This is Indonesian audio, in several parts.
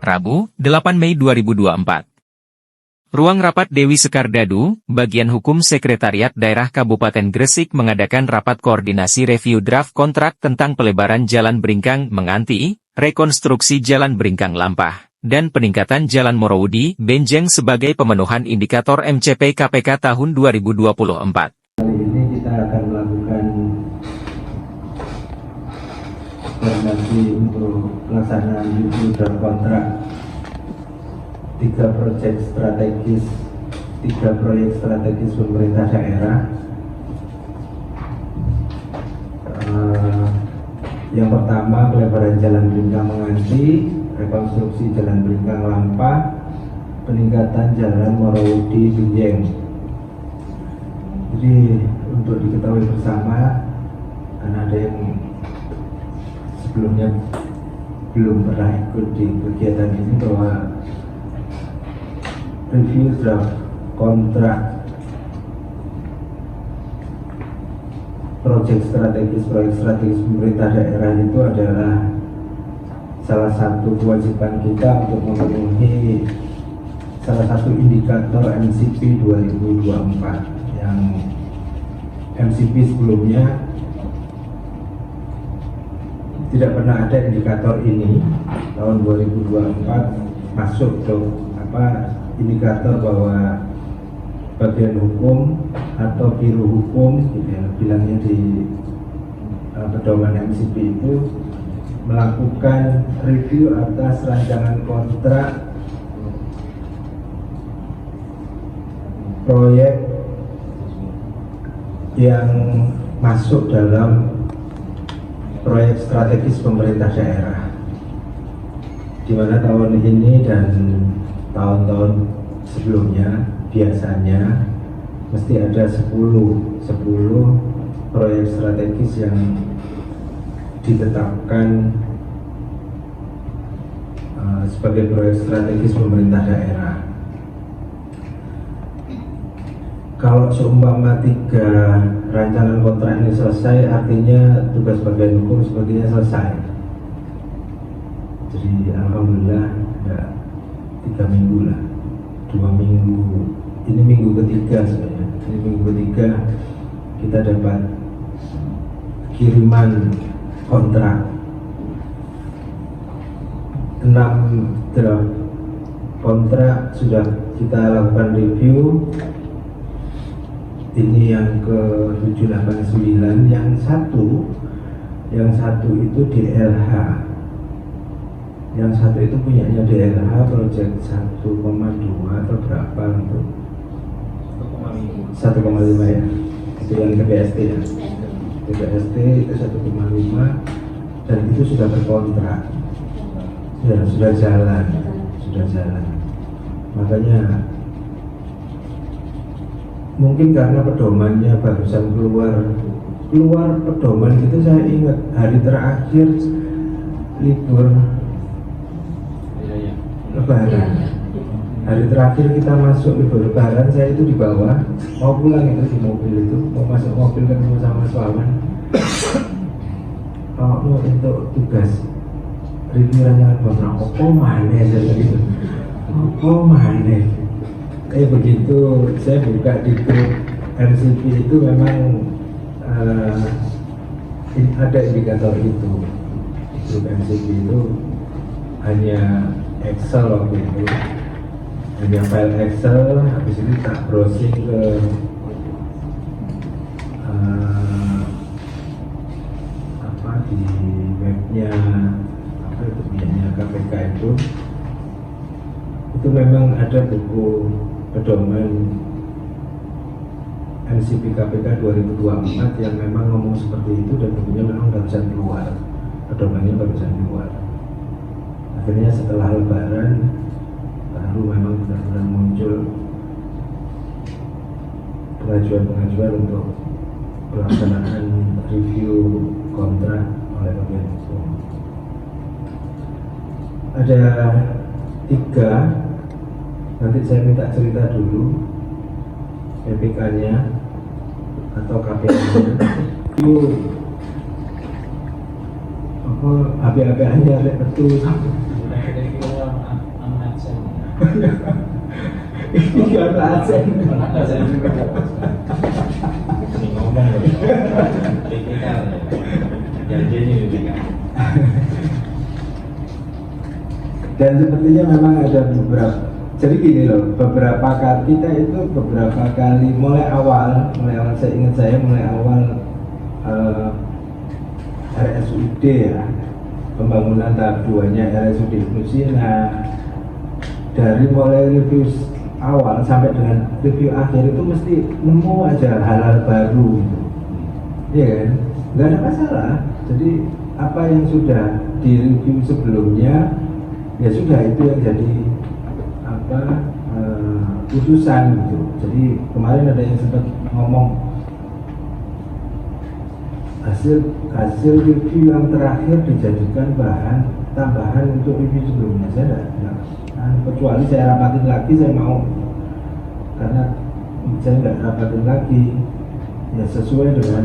Rabu, 8 Mei 2024. Ruang rapat Dewi Sekardadu, Bagian Hukum Sekretariat Daerah Kabupaten Gresik mengadakan rapat koordinasi review draft kontrak tentang pelebaran Jalan Bringkang Menganti, rekonstruksi Jalan Bringkang Lampah, dan peningkatan Jalan Moroudi, Benjeng sebagai pemenuhan indikator MCP KPK tahun 2024. Kali ini kita akan melakukan koordinasi untuk pelaksanaan review draft kontrak 3 proyek strategis pemerintah daerah. Yang pertama, pelebaran Jalan Bringkang Menganti, rekonstruksi Jalan Bringkang Lampah, peningkatan Jalan Moroudi Benjeng. Jadi untuk diketahui bersama, karena ada yang sebelumnya belum pernah ikut di kegiatan ini, bahwa review draft kontrak proyek strategis pemerintah daerah itu adalah salah satu kewajiban kita untuk memenuhi salah satu indikator MCP 2024 yang MCP sebelumnya tidak pernah ada indikator ini. Tahun 2024 masuk ke indikator bahwa bagian hukum atau biro hukum, bilangnya di pedoman MCP itu, melakukan review atas rancangan kontrak proyek yang masuk dalam proyek strategis pemerintah daerah, di mana tahun ini dan tahun-tahun sebelumnya biasanya mesti ada 10 proyek strategis yang ditetapkan sebagai proyek strategis pemerintah daerah. Kalau seumpama 3 rancangan kontrak ini selesai, artinya tugas bagian hukum sepertinya selesai. Jadi alhamdulillah ya, 3 minggu lah, 2 minggu, ini minggu ketiga sebenarnya. Ini minggu ketiga kita dapat kiriman kontrak 6 draft kontrak sudah kita lakukan review. Ini yang ke 789, yang satu itu DLH. Yang satu itu punyanya DLH proyek 1,2 atau berapa untuk 1,5 ya. Itu yang TPST ya. TPST itu 1,5 dan itu sudah berkontrak. Ya, sudah jalan. Makanya mungkin karena pedomannya barusan keluar pedoman itu, saya ingat hari terakhir libur Lebaran. Hari terakhir kita masuk libur Lebaran, saya itu di bawah mau pulang itu di mobil itu, mau masuk mobil ketemu sama Swawan. Mau untuk tugas review rancangan kontrak opo maneh gitu. Opo maneh. Begitu saya buka di grup MCP itu memang ada indikator itu. Grup MCP itu hanya Excel waktu itu, hanya file Excel. Habis itu tak browsing ke di webnya punyanya KPK itu memang ada buku pedoman MCP KPK 2024 yang memang ngomong seperti itu, dan bukunya memang barusan keluar, pedomannya barusan keluar. Akhirnya setelah Lebaran baru memang benar-benar muncul pengajuan untuk pelaksanaan review kontrak oleh bagian hukum. Ada 3, nanti saya minta cerita dulu PPK-nya atau KPK-nya. Itu apa HP-HP-nya betul. Ini kata asen. Ada saya juga. Ini ngomong loh. Kritikal. Janjinya kritikal. Dan sepertinya memang ada beberapa. Jadi gini loh, beberapa kali kita itu beberapa kali mulai awal saya ingat saya mulai awal RSUD ya, pembangunan tahap 2-nya RSUD Ibnu Sina, dari mulai review awal sampai dengan review akhir itu mesti nemu aja hal-hal baru gitu. Iya kan? Nggak ada masalah. Jadi apa yang sudah di review sebelumnya ya sudah itu yang jadi putusan gitu. Jadi kemarin ada yang sempat ngomong hasil review yang terakhir dijadikan bahan tambahan untuk review sebelumnya. Saya tidak, kecuali saya rapatin lagi, saya mau, karena saya nggak rapatin lagi ya sesuai dengan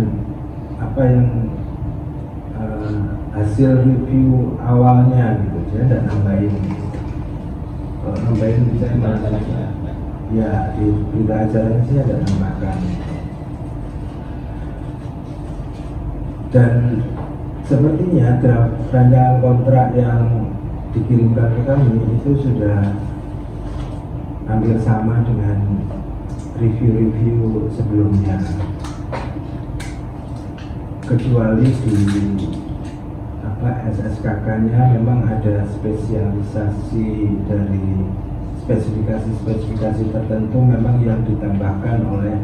apa yang hasil review awalnya gitu. Saya tidak nambahin gitu. Kalau nambahin bisa ya di berita acaranya sih ada nambahkan. Dan sepertinya draft rancangan kontrak yang dikirimkan ke kami itu sudah hampir sama dengan review-review sebelumnya, kecuali di SSKK-nya memang ada spesialisasi dari spesifikasi tertentu memang yang ditambahkan oleh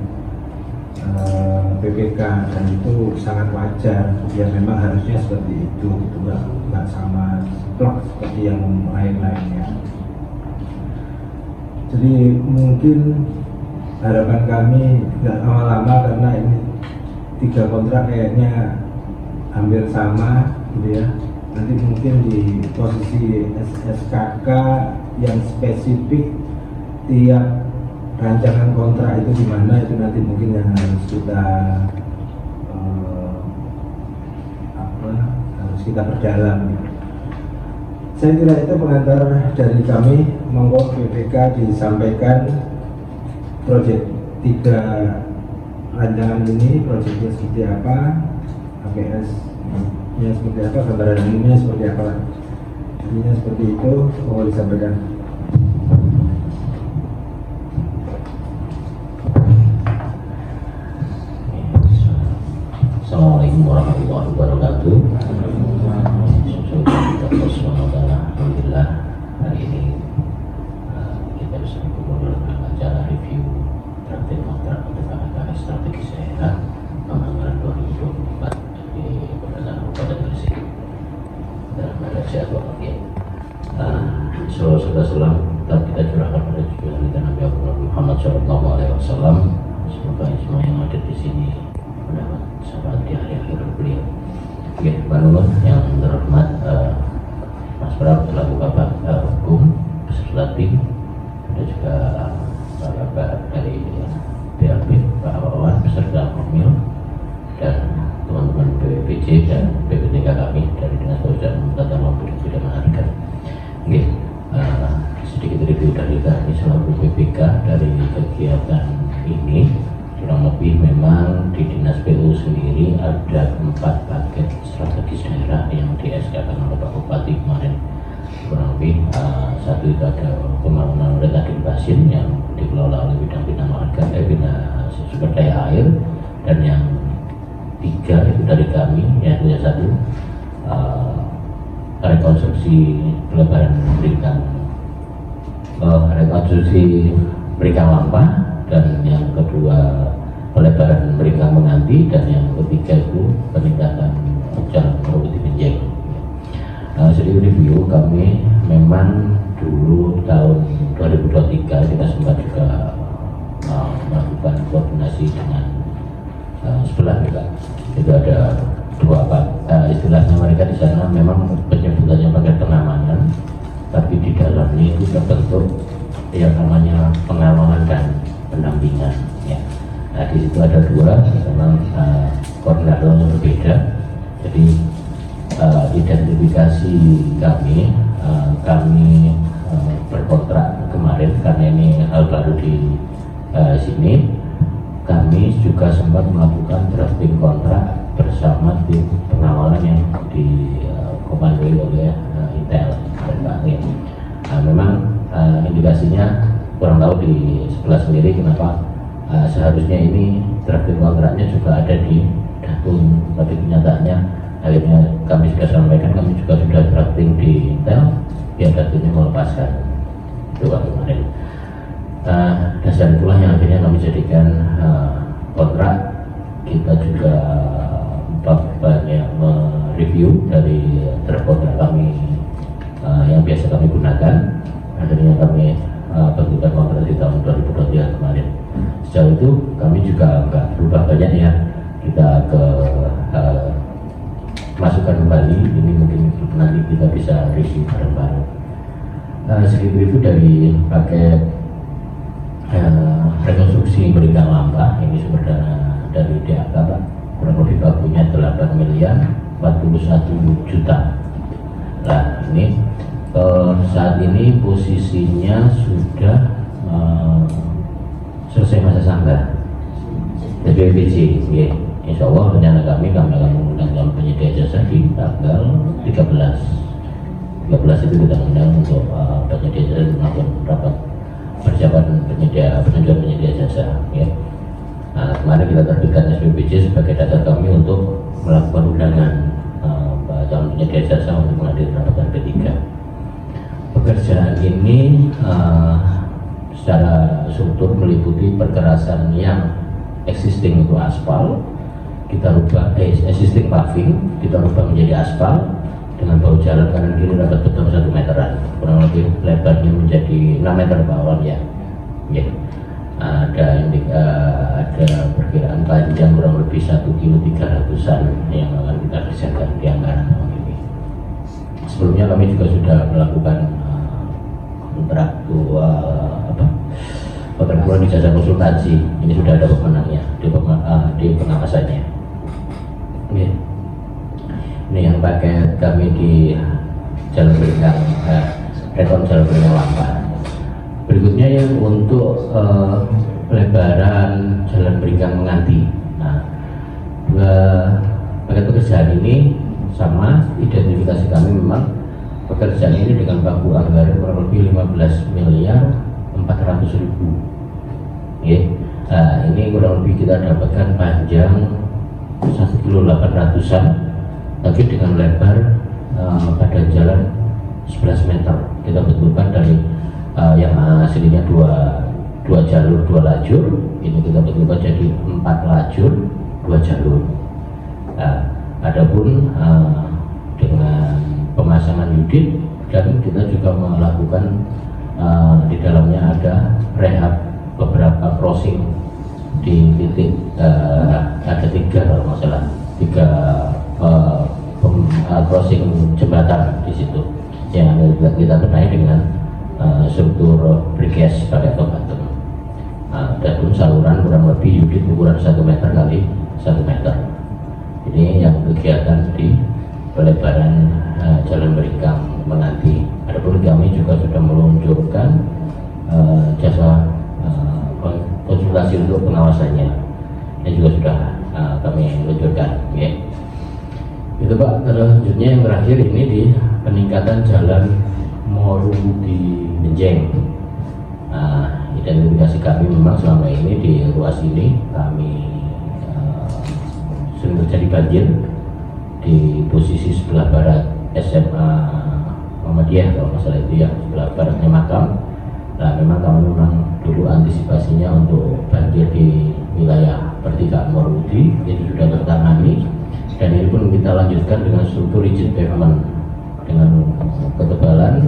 BPK, dan itu sangat wajar ya, memang harusnya seperti itu gitu, nggak sama plak seperti yang lain-lainnya. Jadi mungkin harapan kami nggak lama-lama, karena ini 3 kontrak kayaknya hampir sama gitu ya. Nanti mungkin di posisi SKK yang spesifik tiap rancangan kontrak itu di mana, itu nanti mungkin yang harus kita harus kita perdalam. Saya kira itu pengantar dari kami. Monggo BPK disampaikan proyek 3 rancangan ini, proyeknya seperti apa, APS-nya seperti apa, gambaran umumnya seperti apa. Ininya seperti itu, mohon disampaikan. Assalamualaikum warahmatullahi wabarakatuh. Alhamdulillah hari ini kita bisa berkumpul dalam acara review praktik kontrak untuk AKS strategis daerah pembangunan 2024 di Kota Kabupaten Gresik dalam ada sehat walafiat. Salam telah kita curahkan pada junjungan kita Nabi Muhammad SAW. Semoga semua yang ada di sini mendapat syafaat di hari akhir beliau. Oke, Mbak Nunun yang terhormat, Mas Pram selaku Bapak Hukum beserta tim, ada juga Bapak dari BLB Pak Wawan beserta Komil, dan teman-teman BPJ dan BPTK kami dari Dinas Sosial dan Tata Ruang Penduduk tidak menarikan. Oke, sedikit review dari kami selaku BPK dari kegiatan ini. Kurang lebih memang di Dinas PU sendiri ada 4 paket strategis daerah yang di-SK-kan oleh Pak Bupati kemarin. Kurang lebih satu itu ada pembangunan Retadin Basin yang dikelola oleh bidang bina marga, bina sumber daya air, dan yang 3 itu dari kami, yaitu yang 1 rekonstruksi pelebaran rekonstruksi Berikan Lampa, dan yang kedua pelebaran Meringkang Menganti, dan yang ketiga itu peningkatan jalan Merubuti Benjeng. Sedikit review, kami memang dulu tahun 2023 kita sempat juga melakukan koordinasi dengan sebelah kita. Itu ada 2 istilahnya mereka di sana memang penyebutannya pakai pengamanan, tapi di dalamnya itu terbentuk yang namanya pengawalan dan pendampingan ya. Nah, di situ ada 2 memang koordinatornya berbeda. Jadi identifikasi kami berkontrak kemarin, karena ini hal baru di sini, kami juga sempat melakukan drafting kontrak bersama tim pengawalan yang dikomandoi oleh Intel dan Bakri. Memang indikasinya kurang tahu di sebelah sendiri kenapa seharusnya ini drafting kontraknya juga ada di Datun, tapi kenyataannya akhirnya kami sudah sampaikan, kami juga sudah drafting di Intel, ya Datunnya melepaskan itu kemarin. Dasar itulah yang akhirnya kami jadikan kontrak. Kita juga banyak mereview dari draft kontrak kami yang biasa kami gunakan. Akhirnya kami bentukan kontrak di tahun 2023 kemarin. Sejauh itu kami juga nggak berubah banyak ya. Kita ke masukkan kembali, ini mungkin nanti kita bisa review bareng-bareng. Sedikit itu dari paket rekonstruksi berikan lampa. Ini sumber dana dari DAK, Pak. Kurang lebih bakunya 8 miliar 41 juta. Nah, ini saat ini posisinya sudah selesai masa sangka dari BPC. Ya. Insya Allah rencana kami akan mengundang penyedia jasa di tanggal 13 itu kita undang untuk penyedia jasa melakukan rapat persiapan penunjukan penyedia jasa. Ya. Kemarin kita terbitkan SPPJ sebagai dasar kami untuk melakukan undangan calon penyedia jasa untuk menghadiri rapat P3. Pekerjaan ini secara struktur meliputi perkerasan yang existing itu aspal, kita rubah existing paving, kita rubah menjadi aspal dengan bahu jalan kanan kiri dapat beton 1 meteran, kurang lebih lebarnya menjadi 6 meter bawah ya. Ya. Ada perkiraan panjang kurang lebih 1,3 km yang akan kita kerjakan di anggaran tahun ini. Sebelumnya kami juga sudah melakukan kontraktual di jasa konsultasi. Ini sudah ada pemenangnya di pengawasannya. Okay. Ini yang paket kami di Jalan Beringkang, rekon Jalan Beringkang Lampa. Berikutnya yang untuk pelebaran Jalan Beringkang Menganti. Nah, paket pekerjaan ini sama, identifikasi kami memang pekerjaan ini dengan baku anggaran kurang lebih 15 miliar 400 ribu. Okay. Nah, ini kurang lebih kita dapatkan panjang 1,8 km, tapi dengan lebar pada jalan 11 meter. Kita betulkan dari yang aslinya dua jalur 2 lajur, ini kita betulkan jadi 4 lajur 2 jalur. Nah, adapun dengan pemasangan unit, dan kita juga melakukan di dalamnya ada rehab beberapa crossing di titik ada 3 kalau nggak salah, 3 crossing jembatan di situ yang kita benahi dengan struktur precast pakai tobatum. Dan saluran kurang lebih unit ukuran 1 meter kali 1 meter. Ini yang kegiatan di pelebaran Jalan Beringkang Menanti. Adapun kami juga sudah meluncurkan jasa konsultasi untuk pengawasannya. Ini juga sudah kami luncurkan. Ya. Itu Pak. Selanjutnya yang terakhir ini di peningkatan Jalan Moru di Benjeng. Identifikasi kami memang selama ini di ruas ini kami sering terjadi banjir di posisi sebelah barat SMA Muhammadiyah kalau masalah itu ya, sebelah baratnya makam. Nah, memang dulu antisipasinya untuk banjir di wilayah pertigaan Morudi itu sudah tertangani, dan ini pun kita lanjutkan dengan struktur rigid pavement dengan ketebalan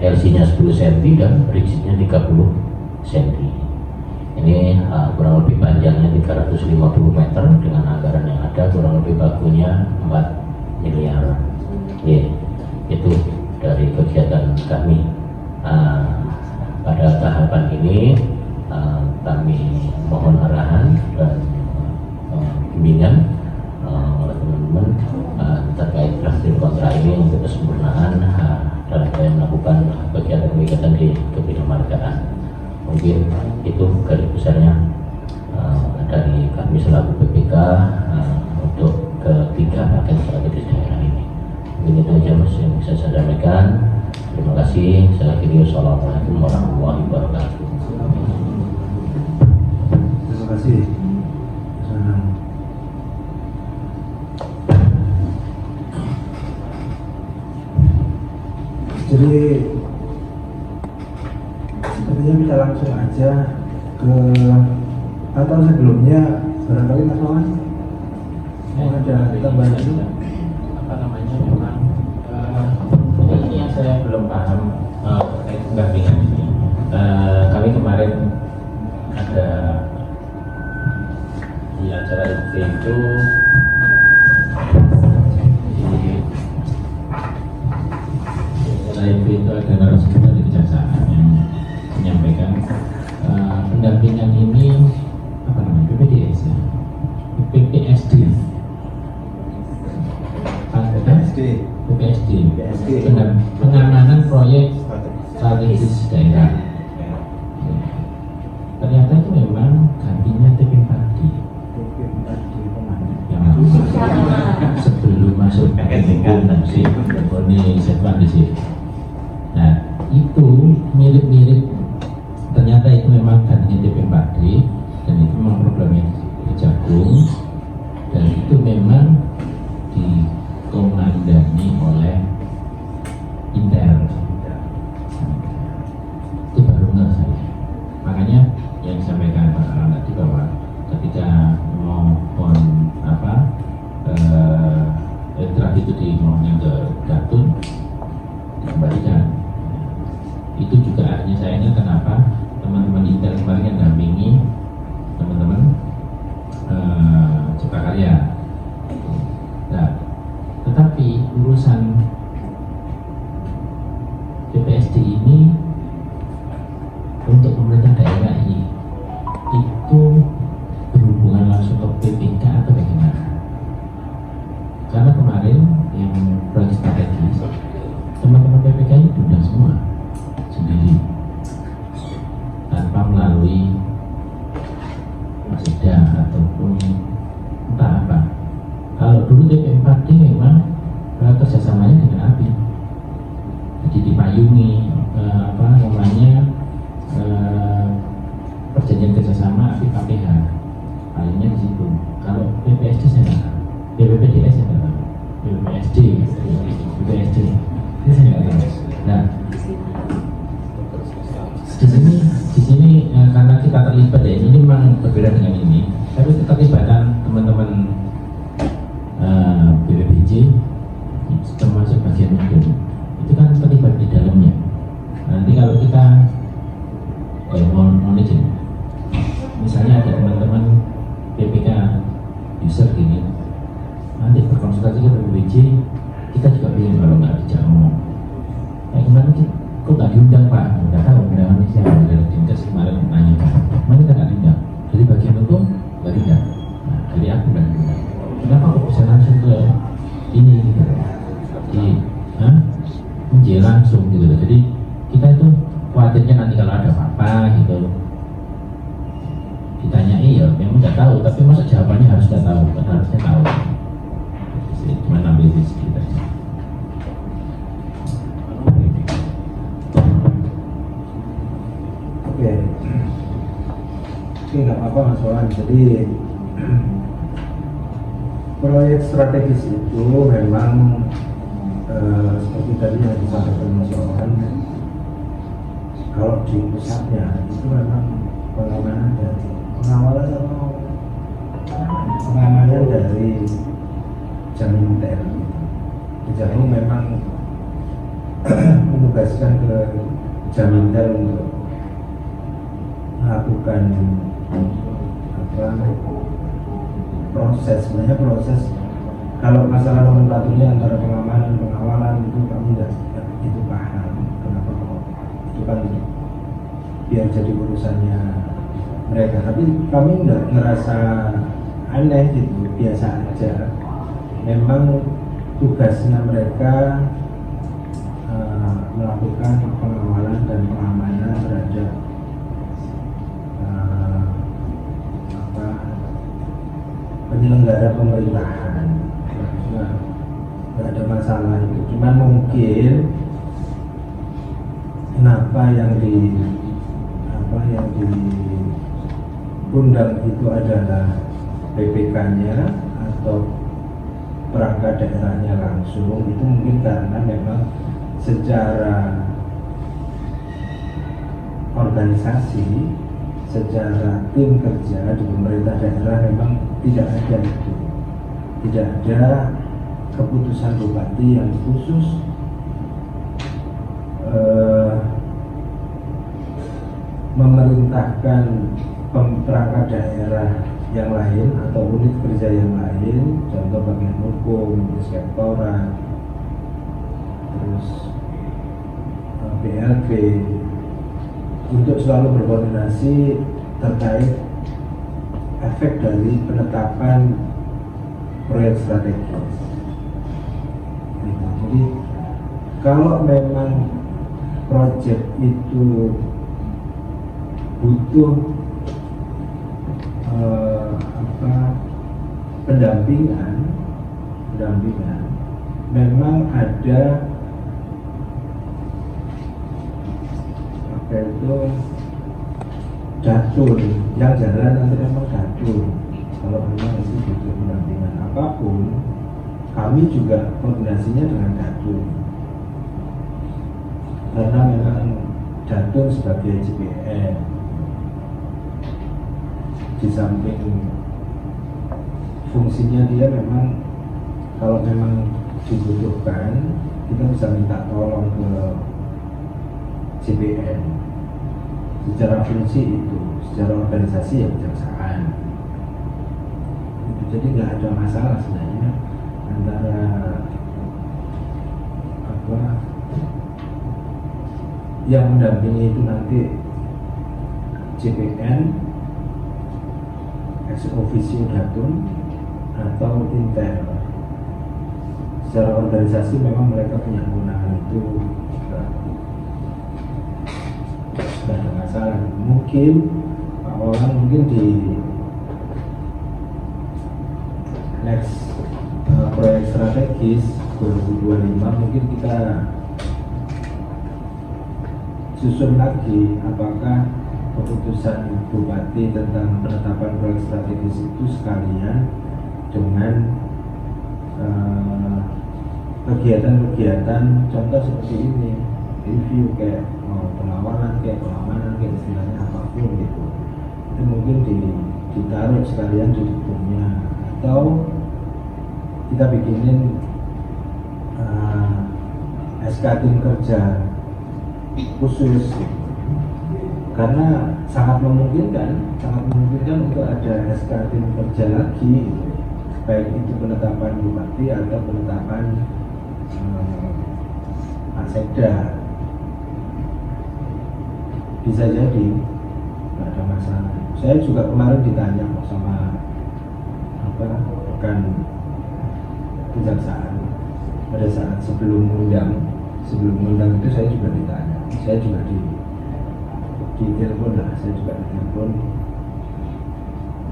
LC-nya 10 cm dan rigidnya 30 cm. Ini kurang lebih panjangnya 350 meter dengan anggaran yang ada kurang lebih bakunya 4 miliar. Itu dari kegiatan kami. Pada tahapan ini kami mohon arahan dan bimbingan oleh teman-teman terkait drafting kontrak ini untuk kesempurnaan dan ada yang melakukan kegiatan-kegiatan di kebinamargaan. Mungkin itu garis besarnya dari kami selaku BPK untuk ketiga paket strategis daerah ini. Mungkin itu aja Mas yang bisa saya sampaikan. Terima kasih. Assalamualaikum warahmatullahi wabarakatuh. Terima kasih. Jadi sepertinya kita langsung aja ke, atau sebelumnya barangkali Mas Wawan mau ada tambahan itu? Apa namanya, memang ini yang saya belum paham terkait pendampingan ini. Kami kemarin ada di acara itu itu ada narasumber dari kejaksaan yang menyampaikan pendampingan ini apa namanya, PPDS ya, PPSD, pengamanan proyek strategis daerah. Ternyata itu memang gantinya TP4D yang sebelum masuk fungsi ini setban di sini. Nah itu mirip-mirip, ternyata itu memang gantinya TP4D dan itu memang programnya Kejagung dan itu memang dikomandani oleh Intel. Itu baru benar saya. Makanya yang disampaikan Pak Alan tadi bahwa ketika mohon draft itu dimohonkan ke Gatun dikembalikan. Itu juga akhirnya sayangnya kenapa teman-teman Intel kemarin yang dampingi teman-teman Cipta Karya. Nah, tetapi urusan PPSD ini untuk pemerintah daerah ini itu berhubungan langsung ke PPK atau bagaimana? Karena kemarin yang proyek strategis teman-teman PPK ini diundang semua sendiri tanpa melalui Masida ataupun entah apa. Kalau dulu TP4D memang kerjasamanya dengan API, jadi dipayungi perjanjian kerjasama API KPH, payungnya di situ. Kalau PPSD saya nggak tahu, BPPDS saya nggak tahu, BPSD ini saya nggak tahu. Nah di sini karena kita terlibat ya, ini memang berbeda dengan ini, tapi keterlibatan teman-teman BPBJ termasuk bagian itu kan terlibat di dalamnya. Nanti kalau kita mohon izin, misalnya ada teman-teman PPK user gini, nanti berkonsultasi ke BPBJ, kita juga bingung kalau nggak dijak ngomong. Kayak kemarin kok nggak diundang Pak? Nggak tahu undangan siapa dari Dinkes kemarin nanya, mana kita nggak diundang? Dari bagian hukum nggak diundang. Nah, dari aku nggak diundang. Kenapa kok bisa langsung ke ini gitu? Di langsung gitu. Jadi kita itu khawatirnya nanti kalau ada apa-apa gitu ditanyai ya memang nggak tahu, tapi masa jawabannya harus nggak tahu, kan harusnya tahu. Cuma ambil di sekitar. Oke, nggak apa-apa Mas Wawan. Jadi proyek strategis itu memang seperti tadi yang disampaikan Mas Wawan, kalau di pusatnya itu memang pengamanan dari pengamanan dari Jamintel. Kejagung memang menugaskan ke Jamintel untuk melakukan sebenarnya proses kalau masalah nomenklaturnya antara pengamanan pengawalan itu kami tidak itu paham kenapa kok itu kan biar jadi urusannya mereka, tapi kami nggak ngerasa aneh gitu, biasa aja. Memang tugasnya mereka melakukan pengawalan dan pengamanan terhadap penyelenggara pemerintahan. Nggak ada masalah itu, cuman mungkin kenapa yang diundang itu adalah PPK-nya atau perangkat daerahnya langsung, itu mungkin karena memang secara organisasi, secara tim kerja di pemerintah daerah memang tidak ada itu, tidak ada keputusan bupati yang khusus memerintahkan perangkat daerah yang lain atau unit kerja yang lain, contoh bagian hukum, inspektorat, terus BLP, untuk selalu berkoordinasi terkait efek dari penetapan proyek strategis. Jadi kalau memang proyek itu butuh pendampingan, memang ada datul yang jalan, nanti memang datul. Kalau memang itu butuh pendampingan apapun, kami juga koordinasinya dengan datul, karena memang datul sebagai JPN di samping fungsinya dia memang kalau memang dibutuhkan kita bisa minta tolong ke JPN. Secara fungsi itu, secara organisasi ya kejaksaan. Jadi nggak ada masalah sebenarnya antara yang mendampingi itu nanti JPN, ex officio datum, atau intel. Secara organisasi memang mereka punya kewenangan itu, tidak ada masalah. Mungkin Pak Wawan mungkin di next proyek strategis 2025 mungkin kita susun lagi apakah keputusan bupati tentang penetapan proyek strategis itu sekalian dengan kegiatan-kegiatan contoh seperti ini, review kayak pengawalan, kayak pengamanan, kayak istilahnya apapun gitu. Itu mungkin ditaruh sekalian di bukunya, atau kita bikinin SK tim kerja khusus, karena sangat memungkinkan untuk ada SK tim kerja lagi, baik itu penetapan bupati atau penetapan Pak Sekda. Bisa jadi, nggak ada masalah. Saya juga kemarin ditanya sama rekan kejaksaan pada saat sebelum undang itu saya juga ditanya, saya juga di telepon lah, saya juga ditelepon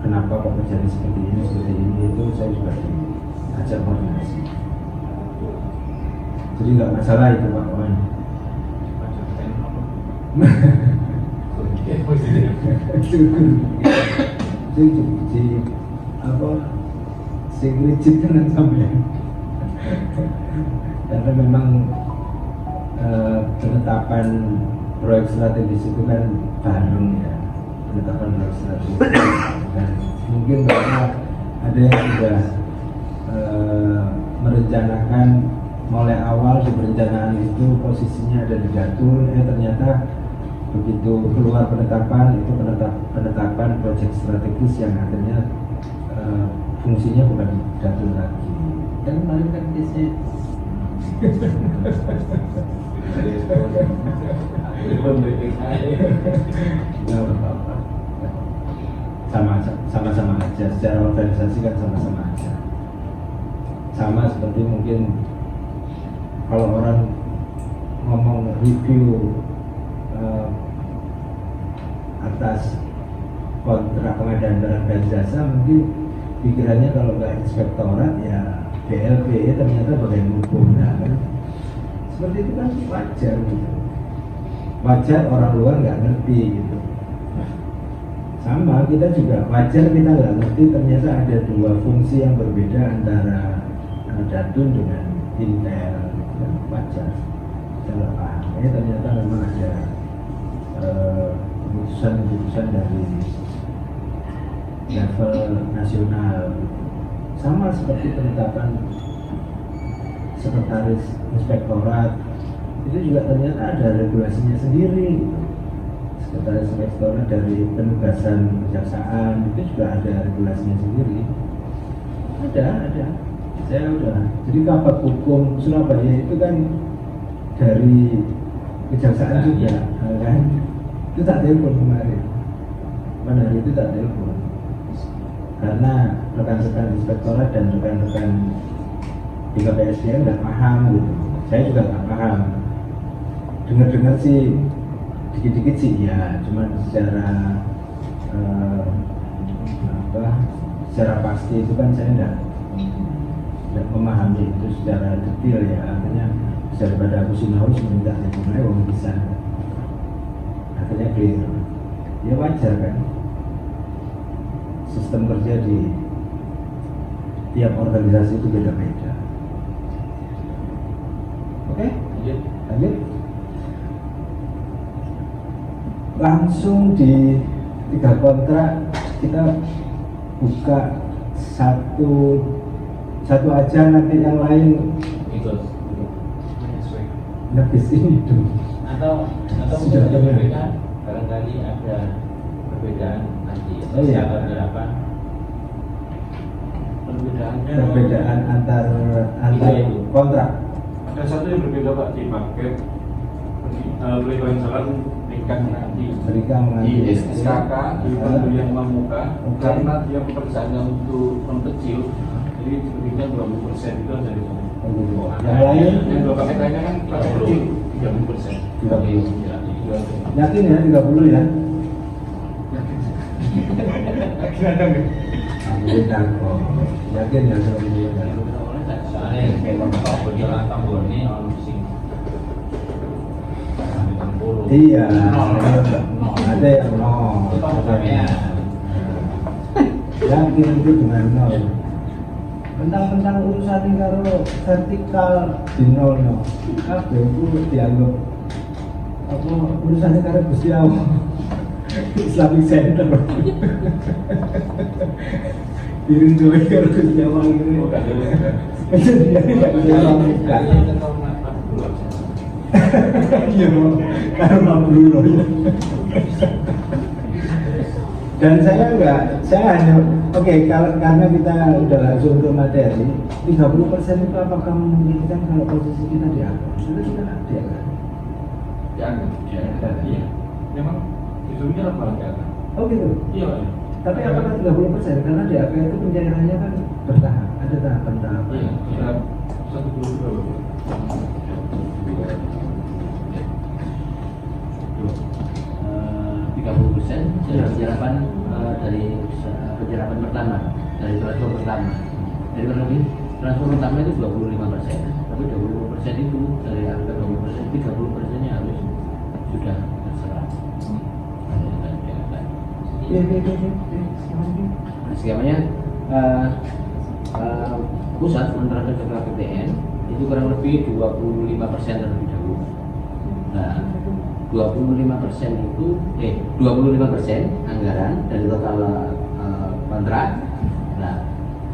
kenapa kok terjadi seperti ini, itu saya juga diajak koordinasi. Jadi nggak masalah itu Pak Wan. Signifikan dengan sampai karena memang penetapan proyek strategis itu kan bareng ya, penetapan proyek strategis dan mungkin bahwa ada yang sudah merencanakan mulai awal di perencanaan itu posisinya ada di Datul, ternyata begitu keluar penetapan itu penetapan proyek strategis yang akhirnya fungsinya bukan di Datul lagi. Kan kemarin kan biasanya sama-sama aja, secara organisasi kan sama-sama aja. Sama seperti mungkin kalau orang ngomong review atas kontrak pengadaan barang dan jasa, mungkin pikirannya kalau nggak inspektorat ya BLP, ternyata bagian hukum. Nah, kan seperti itu kan wajar gitu, wajar orang luar nggak ngerti gitu. Sama kita juga wajar kita nggak ngerti ternyata ada dua fungsi yang berbeda antara Datun dengan Intel gitu kan, wajar kita nggak paham. Ternyata memang ada keputusan-keputusan dari level nasional. Sama seperti penetapan sekretaris inspektorat, itu juga ternyata ada regulasinya sendiri gitu. Sekretaris inspektorat dari penugasan kejaksaan itu juga ada regulasinya sendiri. Ada. Saya udah. Jadi Kabak Hukum Surabaya itu kan dari kejaksaan juga, kan? Itu tak telepon kemarin. Pada hari itu tak telepon. Karena rekan-rekan inspektorat dan rekan-rekan di KPSDM nggak paham gitu. Saya juga nggak paham. Dengar-dengar sih dikit-dikit sih ya, cuman secara secara pasti itu kan saya nggak memahami itu secara detail ya. Akhirnya daripada aku sinau minta dimulai orang bisa. Akhirnya clear. Ya wajar kan. Sistem kerja di tiap organisasi itu beda-beda. Oke? Lanjut. Langsung di 3 kontrak kita buka satu aja, nanti yang lain ikut lebih ini dulu. atau Sudah mungkin benar. berbeda, barangkali ada perbedaan nanti. Oh iya. Apa perbedaannya? Perbedaan antar Iya. kontrak. Ada satu yang berbeda Pak di paket pelayanan jalan berikan nanti Berikan di mengambil SKK di pembelian muka Oke. karena dia pekerjaannya untuk orang kecil, jadi diberikan 20% itu ada di sana. Oh, gitu. Yang lain Yang dua paket lainnya kan paket kecil 30%. 30. Ya, itu aja. yakin ya 30 ya? Yakin ada nggak? Yakin kok. Yakin ya 30 ya. Soalnya kalau berjalan tambur ini orang sing Iya, ada yang nol. Yakin itu dengan nol. Tentang urusan ini kalau vertikal di nol no. Kabeh itu dianggap apa urusannya karena Gusti Allah. Islamic Center. Dirindui kalau Gusti Allah ini. Itu dia tidak bisa lakukan. Iya, karena dulu ya. Dan saya hanya karena kita udah langsung ke materi, 30% itu apakah memungkinkan kalau posisi kita diangkat? Sudah kita diangkat. Jangan. Iya. Memang ujungnya apa lagi? Oh gitu. Iya. Tapi apakah 30%? Karena DAP itu pencairannya kan bertahap, ada tahapan-tahapan. Iya. Kita 1 30% dari penyerapan pertama, dari transfer pertama. Jadi kurang lebih transfer pertama itu 25%, tapi 25% itu dari angka 20%, 30%-nya harus sudah terserah. Iya. Skemanya pusat menerapkan ke KPTN itu kurang lebih 25% terlebih dahulu. Nah, 25% itu 25% anggaran dari total kontrak. Nah,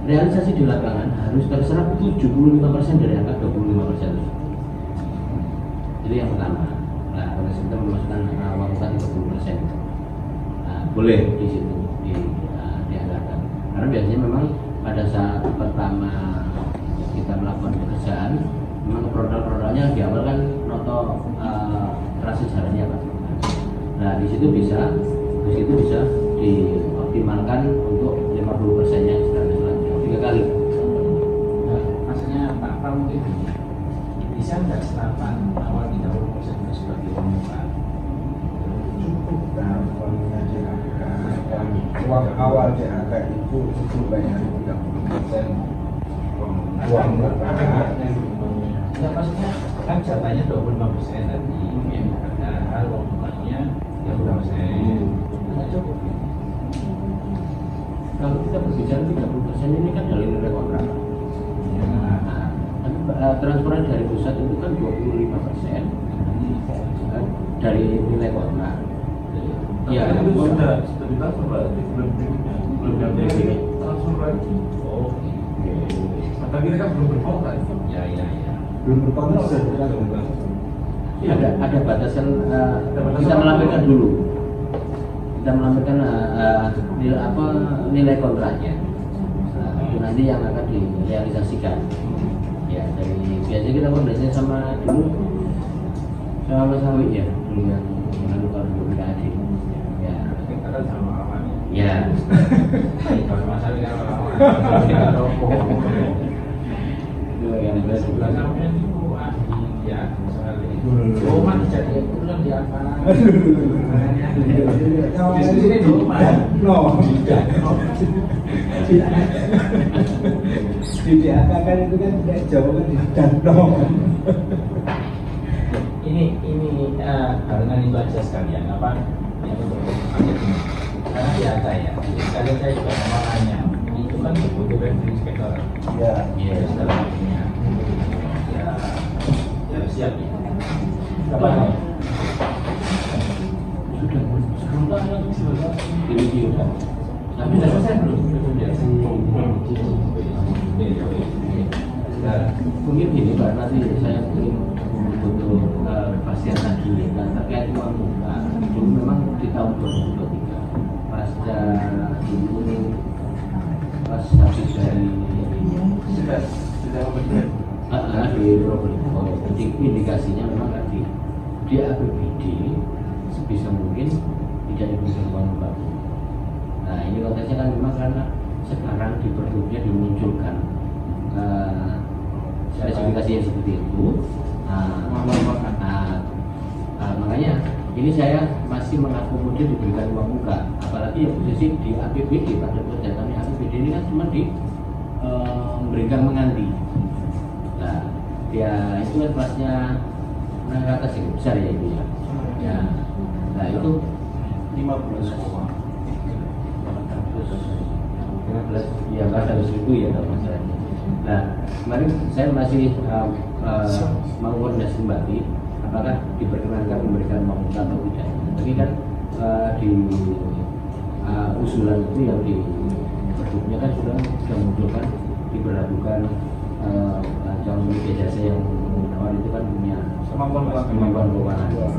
realisasi di lapangan harus terserap 75% dari angka 25%. Jadi yang pertama, nah kalau kita memasukkan uang muka 30%, nah, boleh di situ dianggarkan. Karena biasanya memang pada saat pertama kita melakukan pekerjaan, memang produk-produknya di awal kan noto sejarahnya Pak. Nah di situ bisa dioptimalkan untuk 50%-nya selanjutnya 3 kali. Maksudnya Pak Pram mungkin bisa nggak serapan awal di tahun permukaan. Cukup uangnya DAK dan uang awal DAK itu bayar 30% uang muka. Enggak, maksudnya kan jatahnya 25% tadi, ya, padahal uang mukanya 30%. Nggak cukup. Kalau kita berbicara 30% ini kan dari nilai kontrak. Transferan dari pusat itu kan 25% dari nilai kontrak. Ya, itu sudah ditransfer berarti belum nyampe transfer lagi. Oh, Maka kita kan belum berkontrak. Ya. Belum berkontrak sudah dilakukan. ada batasan, kita melampirkan dulu. Kita melampirkan nilai kontraknya. Itu nanti yang akan direalisasikan. Ya, dari biasanya kita koordinasi sama Mas Awi ya, dulu yang menentukan BPKAD. Ya, Kita kan sama aman. ya. Kalau masalah kan Itu yang sebelah sampai itu ahli ya misalnya. Oh, mati jadi itu kan di apa? Di sini dulu mas. No. Di DAK kan itu kan tidak jauh kan di Danau. Ini barengan itu aja sekalian apa yang untuk paket ini. Karena biasa ya. Sekalian saya juga mau nanya. Itu kan butuh revenue inspector. Ya. Ya, setelahnya. Ya siap ya. Apa? sudah review kan. Tapi sudah selesai belum? Nah, mungkin gini Pak, nanti saya mungkin butuh kepastian lagi terkait uang muka. Dulu memang di tahun 2023 pasca dulu pas habis dari di Probolinggo, indikasinya memang kan di APBD sebisa mungkin tidak diberikan uang muka. Nah ini konteksnya kan memang karena sekarang di Pergubnya dimunculkan spesifikasi yang seperti itu. Makanya ini saya masih mengakomodir diberikan uang muka, apalagi yang posisi di APBD pada perjalanannya APBD ini kan cuma di memberikan menganti. Nah ya itu kan kelasnya menengah atas yang besar ya itu ya. Ya, nah itu 15 ya 400.000 ya kalau masalahnya. Nah kemarin saya masih mengkoordinasi kembali apakah diperkenankan memberikan uang muka atau tidak. Tapi kan di usulan itu yang di Pergubnya kan sudah menunjukkan diberlakukan calon pembeli jasa yang awal itu kan punya kemampuan keuangan 20%.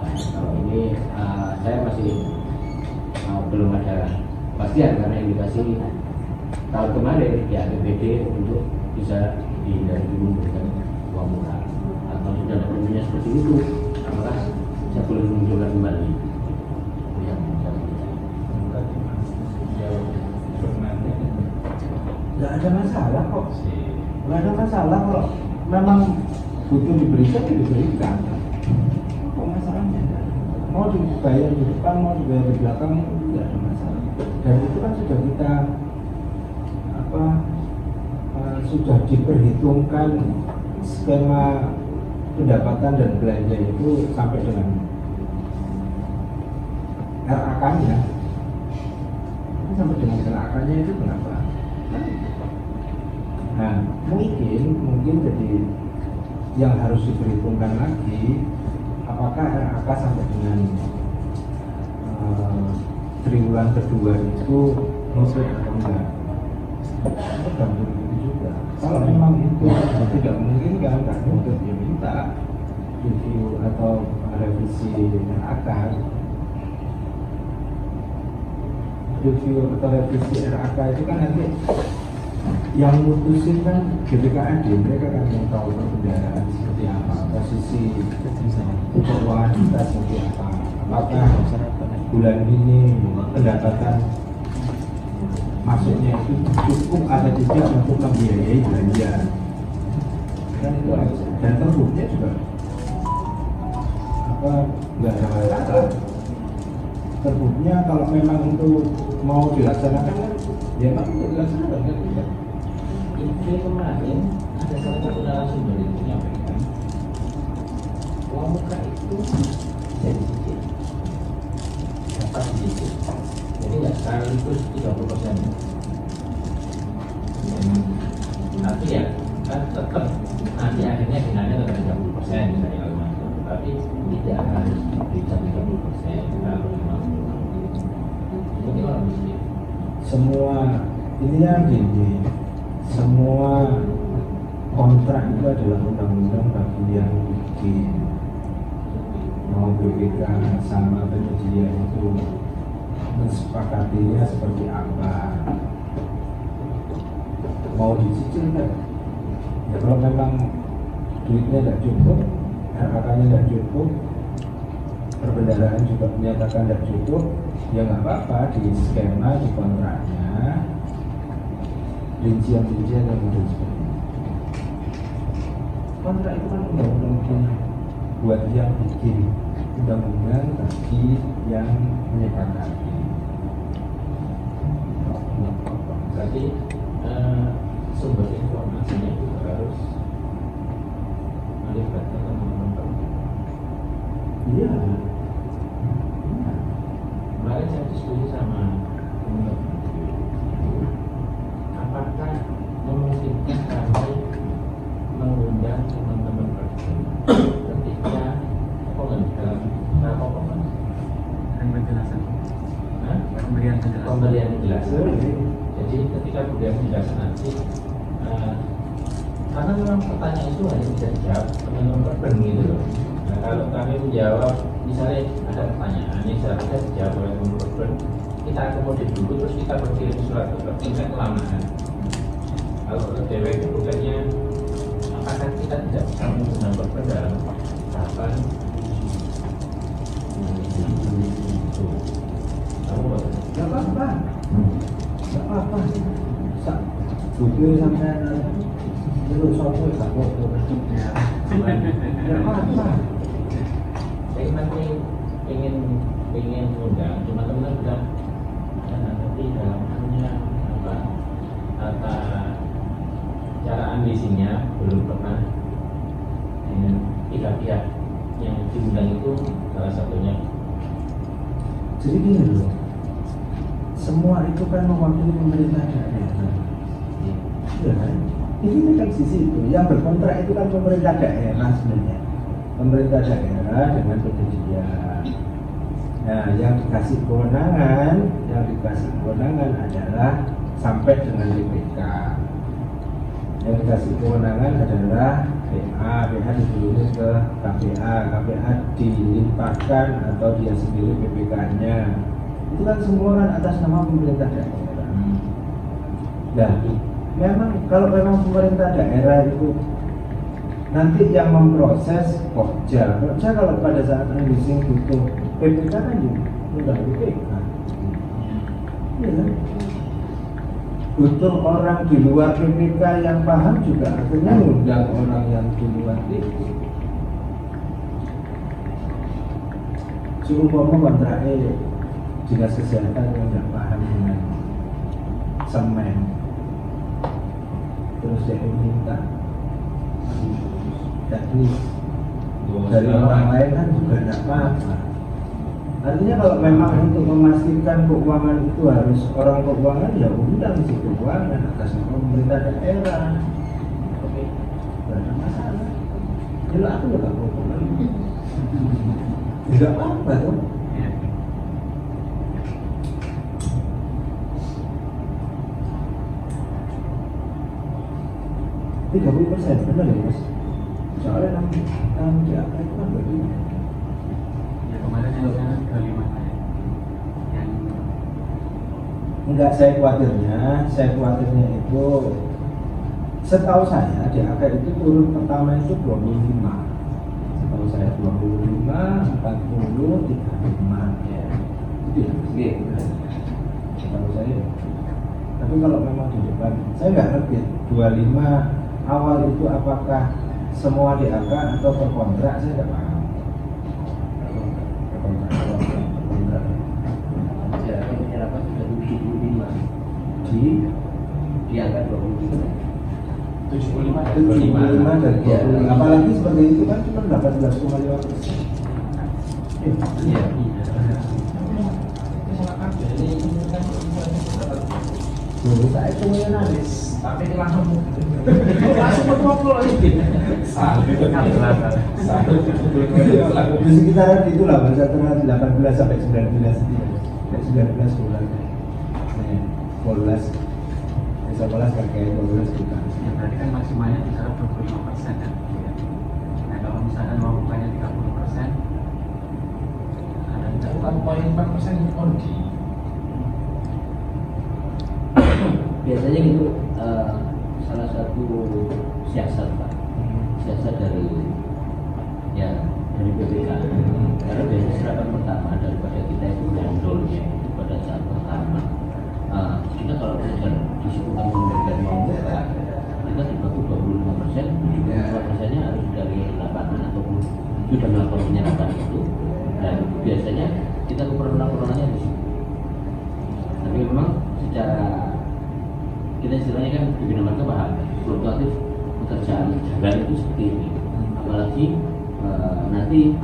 Nah, kalau ini saya masih belum ada kepastian karena indikasi tahun kemarin di APBD untuk bisa dihindari dulu memberikan uang muka. Atau sudah ada perlunya seperti itu, apakah saya boleh menunjukkan kembali? Itu yang saya Tidak ada masalah kok. Tidak ada masalah kalau memang butuh diberikan ya diberikan. Kok masalahnya? Mau dibayar di depan, mau dibayar di belakang itu tidak ada masalah. Dan itu kan sudah kita sudah diperhitungkan skema pendapatan dan belanja itu sampai dengan RAK-nya. Sampai dengan RAK-nya itu kenapa? Nah, mungkin jadi yang harus diperhitungkan lagi apakah RAK sampai dengan triwulan kedua itu nutup atau enggak. Tergantung itu juga. Kalau memang itu tidak memungkinkan, kan nutup ya minta review atau revisi RAK. Review atau revisi RAK itu kan nanti yang mutusin kan BPKAD, mereka kan yang tahu perbendaharaan seperti apa, posisi keuangan kita seperti apa, apakah bulan ini pendapatan masuknya itu cukup atau tidak untuk membiayai belanja, kan itu aja. Dan terbukti juga apa nggak ada masalah. Terbuktinya kalau memang itu mau dilaksanakan kan, ya memang itu dilaksanakan kan tidak. Ini kemarin ada salah satu narasumber itu menyampaikan uang muka itu jadi dicicil, dapat dicicil, jadi nggak sekaligus 30%. Tapi ya kan tetap nanti akhirnya finalnya tetap 30% misalnya kalau masuk, tapi tidak harus diberikan 30% kalau memang ini orang miskin. Semua ini yang gini, semua kontrak itu adalah undang-undang bagi yang bikin. Mau BPK sama penyedia itu mensepakatinya seperti apa, mau dicicil kan? Ya kalau memang duitnya tidak cukup, RAK-nya tidak cukup, perbendaharaan juga menyatakan tidak cukup, ya nggak apa-apa di skema di kontraknya rincian-rincian yang model seperti itu. Kontrak itu kan undang-undang buat yang bikin, undang-undang bagi yang menyepakati. Berarti sumber informasinya juga harus melibatkan teman-teman. Iya. Kemarin saya diskusi sama teman-teman, apakah memungkinkan kami mengundang teman-teman ketika dalam penjelasan. pemberian penjelasan. Jadi ketika pemberian penjelasan nanti, karena memang pertanyaan itu hanya bisa dijawab teman-teman gitu loh. Nah, kalau kami menjawab, misalnya ada pertanyaan yang seharusnya dijawab oleh teman-teman, kita akomodir dulu terus kita berkirim surat ke tingkat kelamaan. Kalau ke DW itu bukannya apakah kita tidak bisa menggunakan teman dalam tahapan itu? Gak apa-apa, gak apa-apa. Buku sampai dulu sopo gak apa-apa. Gak apa-apa. Saya nanti ingin undang, cuma teman-teman bilang nanti dalam hanya apa tata cara ambisinya belum pernah dengan pihak-pihak yang diundang itu salah satunya. Jadi gini loh, semua itu kan mewakili pemerintah daerah. Ya kan? Ini kan sisi itu, yang berkontrak itu kan pemerintah daerah sebenarnya. Pemerintah daerah dengan penyedia. Nah, yang dikasih kewenangan adalah sampai dengan BPK. Yang dikasih kewenangan adalah PA ditulis ke KPA dilimpahkan atau dia sendiri BPK-nya. Itu kan semua kan atas nama pemerintah daerah. Nah, memang kalau memang pemerintah daerah itu nanti yang memproses Pokja kalau pada saat ambisi butuh BPK kan juga BPK. Iya kan? Butuh orang di luar BPK yang paham juga akhirnya undang orang yang di luar itu. Seumpama kontraknya dinas kesehatan yang tidak paham dengan semen, terus dia minta teknis dari orang lain kan juga tidak apa-apa. Artinya kalau memang untuk memastikan keuangan itu harus orang keuangan, ya undang si keuangan atas nama pemerintah daerah. Oke, tidak ada masalah. Jadi aku juga nggak apa-apa. Tidak apa-apa tuh. 30% benar ya mas? Soalnya nanti apa itu kan bagi Ya kemarin yang 25 yang enggak, saya khawatirnya itu setahu saya di AK itu turun pertama itu 25, setahu saya 25, 40, 35 ya itu ya mas, setahu saya. Tapi kalau memang di depan saya nggak ngerti 25 awal itu apakah semua di AK atau per kontrak, saya nggak paham. 75 dan 25. Apalagi seperti itu kan cuma 18,5%. Iya. Dulu saya cuma nangis, tapi langsung langsung berkumpul lagi. Di sekitaran itu lah, antara 18 sampai 19 itu, 19 bulan. 12, 11 kakek 12 juta. Ya berarti kan maksimalnya bisa 25% kan? Nah kalau misalkan mau bukanya 30%, ada 4,4% ONDI. Biasanya itu salah satu siasat Pak, siasat dari BPK. Karena biasanya serapan pertama daripada kita itu gondolnya pada saat pertama. Kita kalau misalkan disebutkan memberikan uang murah, kita dibantu 25%, 75%-nya harus dari lapangan ataupun sudah melakukan penyerapan itu. Dan biasanya kita kekurangannya di situ. Tapi memang secara kita istilahnya kan pimpinan mereka paham fluktuatif pekerjaan jalan itu seperti ini, apalagi nanti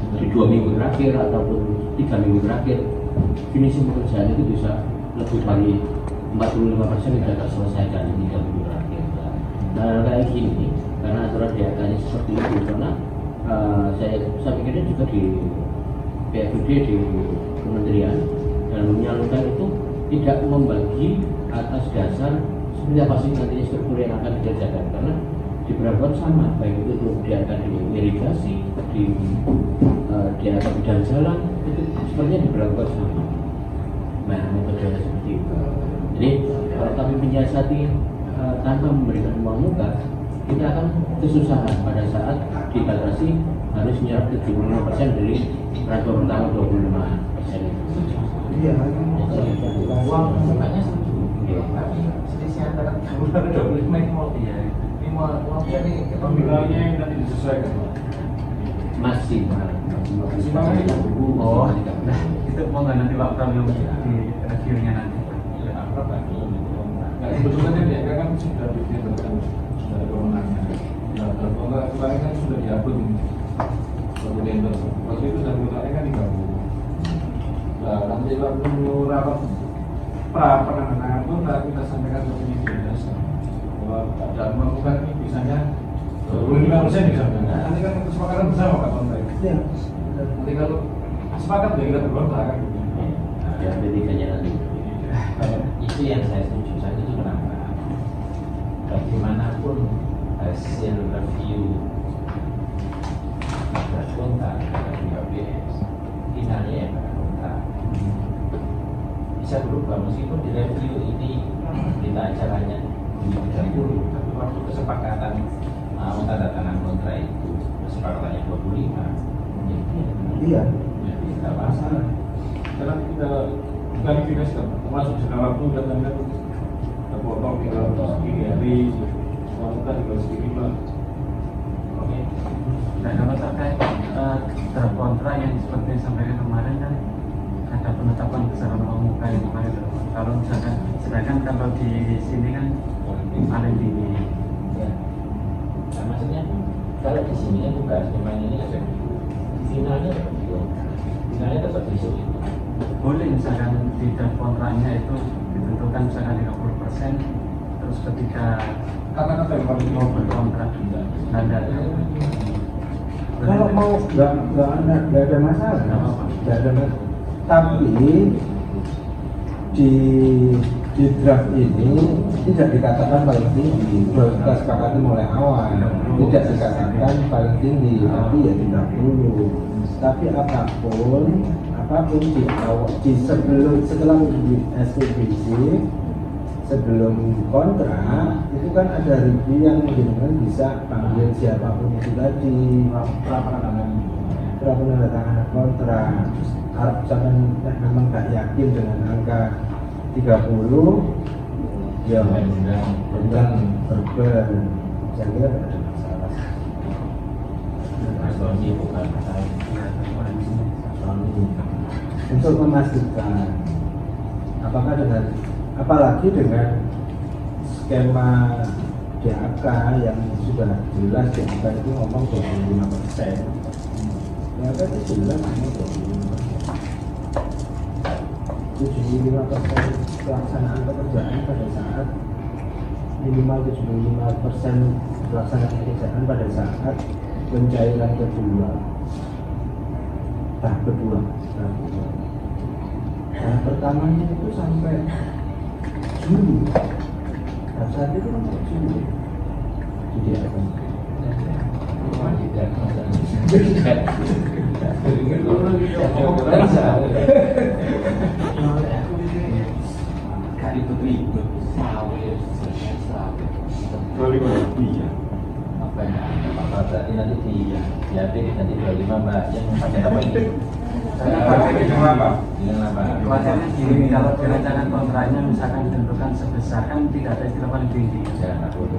dari 2 minggu terakhir ataupun 3 minggu terakhir finishing pekerjaan itu bisa lebih dari 45% sudah terselesaikan di 3 minggu terakhir. Nah kayak gini karena aturan DHK-nya seperti itu, karena saya pikirnya juga di PFUD di kementerian dan menyalurkan itu tidak membagi atas dasar seperti apa sih nantinya struktur yang akan dikerjakan, karena diberlakukan sama, baik itu dia akan di irigasi, dia akan bidang jalan, itu sebenarnya diberlakukan sama. Nah, metodenya seperti itu. Jadi kalau kami menyiasati tanpa memberikan uang muka, kita akan kesusahan pada saat dibatasi harus menyerap 75% dari peraturan pertama 25% itu. Iya, Uang mukanya setuju. Tapi selisih antara 25 mau dia. Ini mau uangnya nih kita Pembilangnya yang nanti disesuaikan. Masih oh, nah itu mau nggak nanti Pak Pram di reviewnya nanti? Nah, sebetulnya dia kan sudah bikin tentang sudah ada kewenangan. Nah, kalau kemarin kan sudah diatur satu tender. Waktu itu dan kewenangannya kan digabung. Nah, nanti waktu rapat penanganan pun kita sampaikan ke penyidik dasar bahwa dalam melakukan ini bisanya 25% misalnya. Nanti kan kesepakatan bersama Pak kontrak. iya. Nanti kalau sepakat ya kita berbangga kan. ya pendidikannya nanti. itu yang saya setuju. Saya setuju kenapa? Bagaimanapun hasil review kontrak dari KBS finalnya ya kontrak bisa berubah meskipun di review ini kita acaranya di 30, tapi waktu kesepakatan tanda tangan kontrak itu kesepakatannya 25 Iya. jadi tidak masalah. Karena kita klarifikasi kan, termasuk segala waktu dan anda kita potong tinggal segini hari, kita tinggal segini lah. Oke. Dan kalau terkait draft kontrak yang seperti disampaikan kemarin kan ada penetapan besaran uang muka yang kemarin. Kalau misalkan sedangkan kalau di sini kan paling tinggi. Ya. Nah, maksudnya kalau di sini kan bukan memang ini kan finalnya finalnya tetap besok itu. Boleh misalkan di draft kontraknya itu ditentukan misalkan 30%, terus ketika Kata-kata yang paling mau berkontrak ada Kalau mau nggak ada masalah, nggak ada masalah. Tapi di draft ini tidak dikatakan paling tinggi. Kita sepakati mulai awal, tidak dikatakan paling tinggi, tapi ya 30. Tapi apapun di awal, setelah di SPBC, sebelum kontrak itu kan ada review yang dengan bisa panggil siapapun itu tadi penandatanganan kontrak. Harap misalkan memang nggak yakin dengan angka 30 ya undang berber, saya kira tidak ada masalah. Mas Doni bukan saya. Untuk memastikan apakah apalagi dengan skema DAK yang sudah jelas DAK itu ngomong 25%. DAK itu jelas ngomong 25%. 75% pelaksanaan pekerjaan pada saat minimal 75% pelaksanaan pekerjaan pada saat pencairan kedua, tahap kedua. Tahap pertamanya itu sampai Juli. Tahap saat itu sampai Juli. Jadi apa? Ribut-ribut, sawit, apa ya? Apa berarti nanti di DAP nanti 25 Mbak yang pakai apa ini? Dengan apa? Kelihatannya gini, kalau direncanakan kontraknya misalkan ditentukan sebesar, kan tidak ada istilah paling tinggi.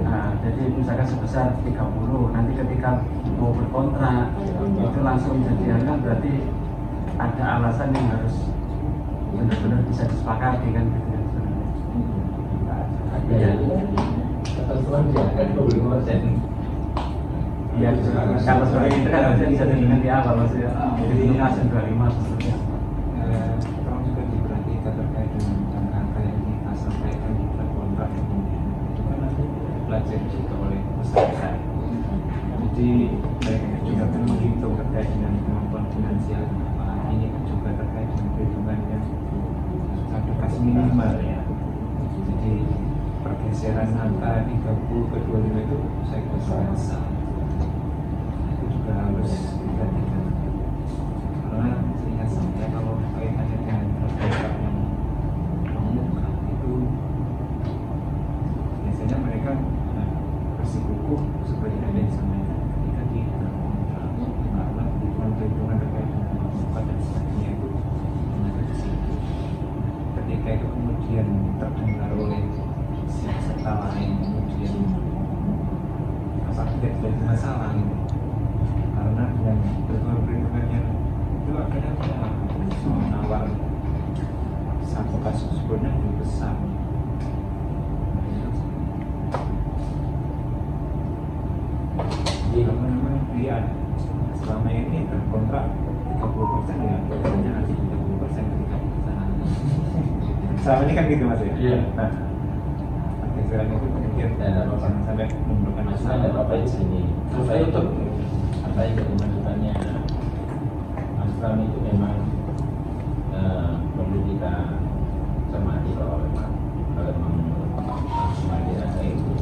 Nah, jadi misalkan sebesar 30, nanti ketika mau berkontrak itu langsung jadi angka, berarti ada alasan yang harus benar-benar bisa disepakati kan gitu ya. Ya, ketentuan kan 25%. Iya, kalau seperti itu kan harusnya bisa dengan di awal maksudnya. Jadi ini langsung 25 seperti itu. Tolong juga diperhatikan terkait dengan angka yang kita sampaikan di kontrak itu kan nanti belajar juga oleh peserta. Jadi mereka juga kan menghitung terkait dengan kemampuan finansial. Ini kan juga terkait dengan perhitungan yang alokasi minimal ya. Jadi pergeseran angka 30 ke 25 itu saya kira besar. Itu juga harus diperhatikan. Karena seingat saya kalau kaitannya dengan kontrak yang mengemuka itu biasanya mereka bersikukuh seperti ada yang disampaikan ketika di kontrak, karena perhitungan terkait dengan mengemuka dan sebagainya itu mengatur di situ. Ketika itu kemudian terdengar oleh si peserta lain, kemudian apa tidak jadi masalah gitu. Karena dengan perhitungan-perhitungannya itu akhirnya menawar satu kasus sebenarnya lebih besar. Jadi memang dia selama ini berkontrak 30% ya, biasanya nanti 30% ketika pelaksanaan. Selama ini kan gitu Mas ya? Iya. Nah, pergeseran itu kemudian sampai menimbulkan Masalah ada apa di sini? Apa itu? Apa yang jadi masukannya? Mas Pram itu memang perlu kita cermati kalau memang harus dirasa itu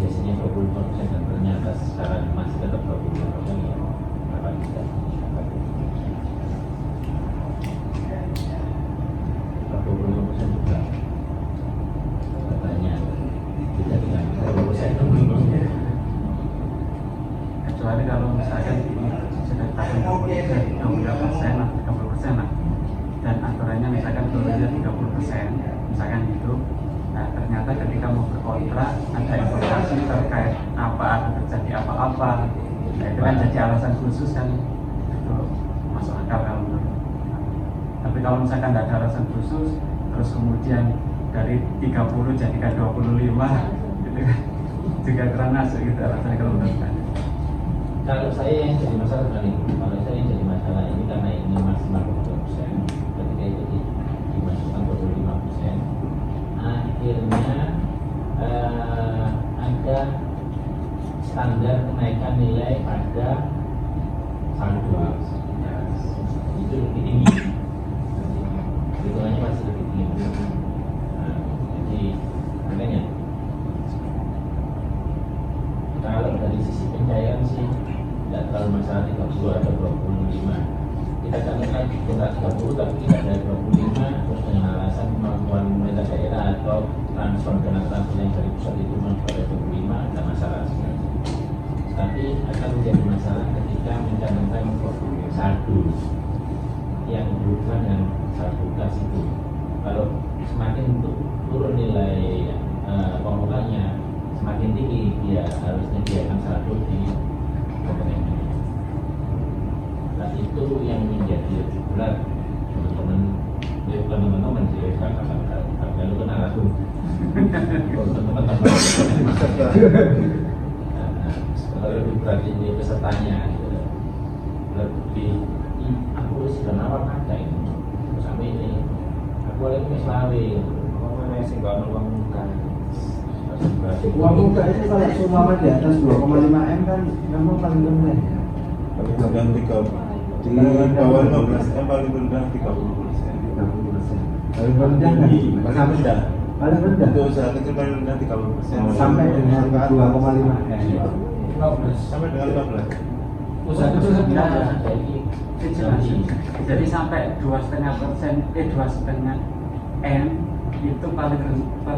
biasanya 25% dan ternyata sekarang masih tetap 25% ya apa kita 25% juga katanya tidak dengan 20% Kecuali kalau misalkan sudah tahun 30% atau 30% lah, dan aturannya misalkan turunnya 30%, misalkan gitu. Nah ternyata ketika mau berkontrak ada informasi terkait apa ada terjadi apa-apa, nah itu kan jadi alasan khusus kan, itu masuk akal kalau menurut. Tapi kalau misalkan tidak ada alasan khusus, terus kemudian dari 30 jadikan 25, itu kan juga kurang masuk gitu alasannya kalau menurut saya. Kalau saya yang jadi masalah bukan itu. Kalau saya yang jadi masalah ini karena ini maksimal 20%, ketika itu dimasukkan 25%, akhirnya ada standar kenaikan nilai pada saldo itu lebih tinggi, hitungannya masih lebih tinggi. Nah, jadi makanya kalau dari sisi pencairan sih tidak terlalu masalah 30 atau 25. Kita katakan kita 30 tapi tidak ada 25 terus dengan alasan kemampuan pemerintah daerah atau transfer dana transfer yang dari pusat itu pada 25 tidak masalah sebenarnya. Tapi akan menjadi masalah ketika mencantumkan saldo yang berhubungan dengan saldo kas itu. Kalau semakin turun nilai formulanya, semakin tinggi dia harus menyediakan saldo di komponen. Nah itu yang menjadi berat teman-teman sih kalau itu kan langsung Kalau lebih berat ini pesertanya, lebih aku sudah nawar ada ini sampai ini. Aku lagi misalnya, apa sih nggak uang muka? Uang muka itu kalau seumpama di atas 2,5 M kan memang paling rendah ya. Paling rendah 3, di bawah 15 M paling rendah 30%. 30%. Paling rendah kan? Paling rendah. Paling rendah. Untuk usaha kecil paling rendah 30%. Sampai dengan 2,5 M. Sampai dengan 15. Usaha kecil sebenarnya jadi sampai 2,5%, 2,5 M itu paling rendah.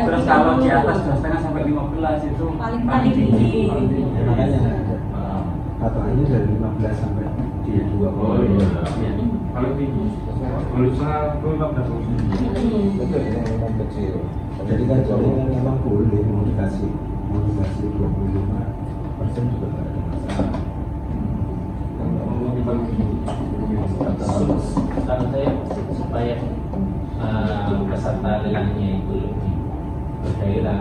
Terus kalau di atas 2,5 sampai 15 itu paling tinggi. Makanya patokannya dari 15 sampai di 2. Oh iya. Paling tinggi. Kalau usaha itu 15. Betul, yang memang kecil. Jadi kan memang boleh mau dikasih 25% juga nggak ada masalah. Kalau saya supaya peserta lelahnya itu lebih bergairah,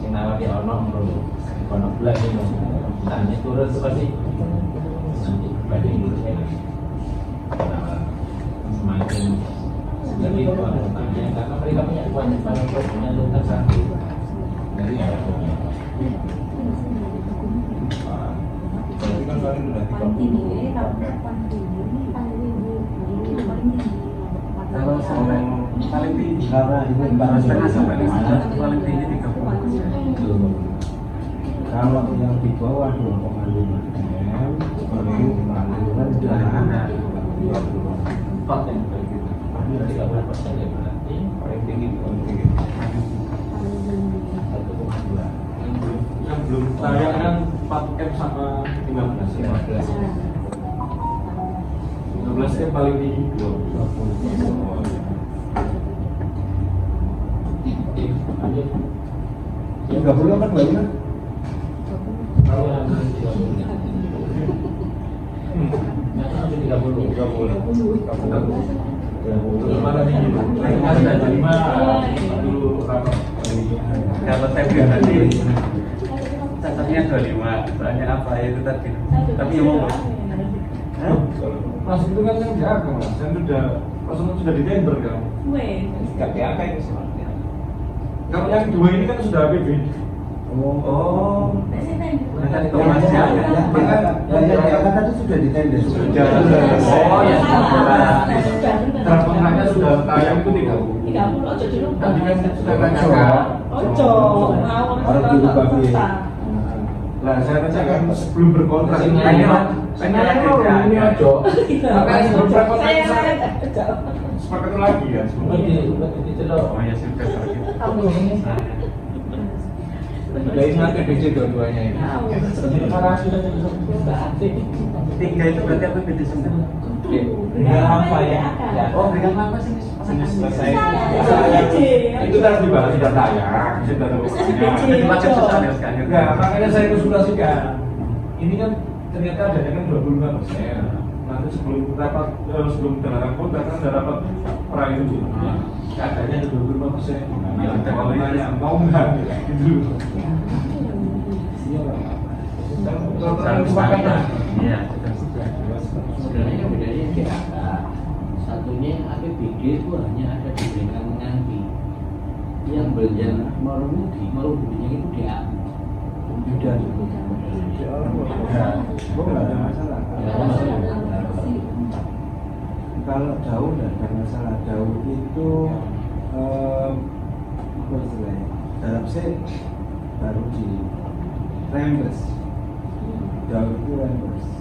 yang nawar di ono bulan ini, tanya turun seperti nanti berbanding lurus ya, semakin lebih tanya karena mereka punya banyak punya tuntas satu dari yang punya. Berarti kan paling rendah 30. kalau sampai paling tinggi Karena ini 2,5 sampai 15 paling tinggi 30%. kalau yang di bawah 2,5 M paling rendah. Top yang begitu, 30% ya berarti Paling tinggi. 1,2. Yang belum tayang kan 4M sama 15. 15 M paling tinggi 20. Lanjut. 30 kan banyak. Kalau yang 30. Yang 30. Mana tinggi? Ada 5 dulu rapat. Kalau saya pribadi cacatnya 25, soalnya apa ya itu tadi. Tapi ya mau Mas itu kan yang jaga mas, yang sudah di tender kan. Nggak diangkat itu sebenarnya. Kalau yang dua ini kan sudah APBD. Oh. tadi Yang Thomas ya. tadi sudah di tender. Sudah. Oh ya. Draft kontraknya sudah tayang itu 30. 30 aja dulu. Tadi kan sudah tanyakan. Ojo, Harus diubah biaya. Nah, saya tanyakan sebelum berkontrak ini. Saya Ini aja. Makanya sebelum berkontrak Saya sepakat lagi ya. Berarti celok. Oh ya sudah kalau gitu. Udah ini APBD dua-duanya ini. Tiga itu berarti apa beda sebenarnya? Apa ya? Oh, berikan apa sih? Selesai. Itu harus dibahas sudah tayang, sudah ada Jadi macam sosial sekali. Enggak, makanya saya konsultasikan. Ini kan ternyata adanya kan 25%. Nanti sebelum rapat sebelum dilakukan kontrak kan ada rapat prajurit. Adanya ada 25%. Kalau nanya mau nggak gitu. Kalau kesepakatan. Iya. Sebenarnya bedanya di angka. Satunya APBD itu hanya ada di bengkel menganti. Yang belanja meruginya itu dia. Sudah. Oh, nggak ada masalah. Kalau jauh nggak ada masalah. Jauh itu apa istilahnya? Dalam C baru di reimburse. Jauh itu reimburse.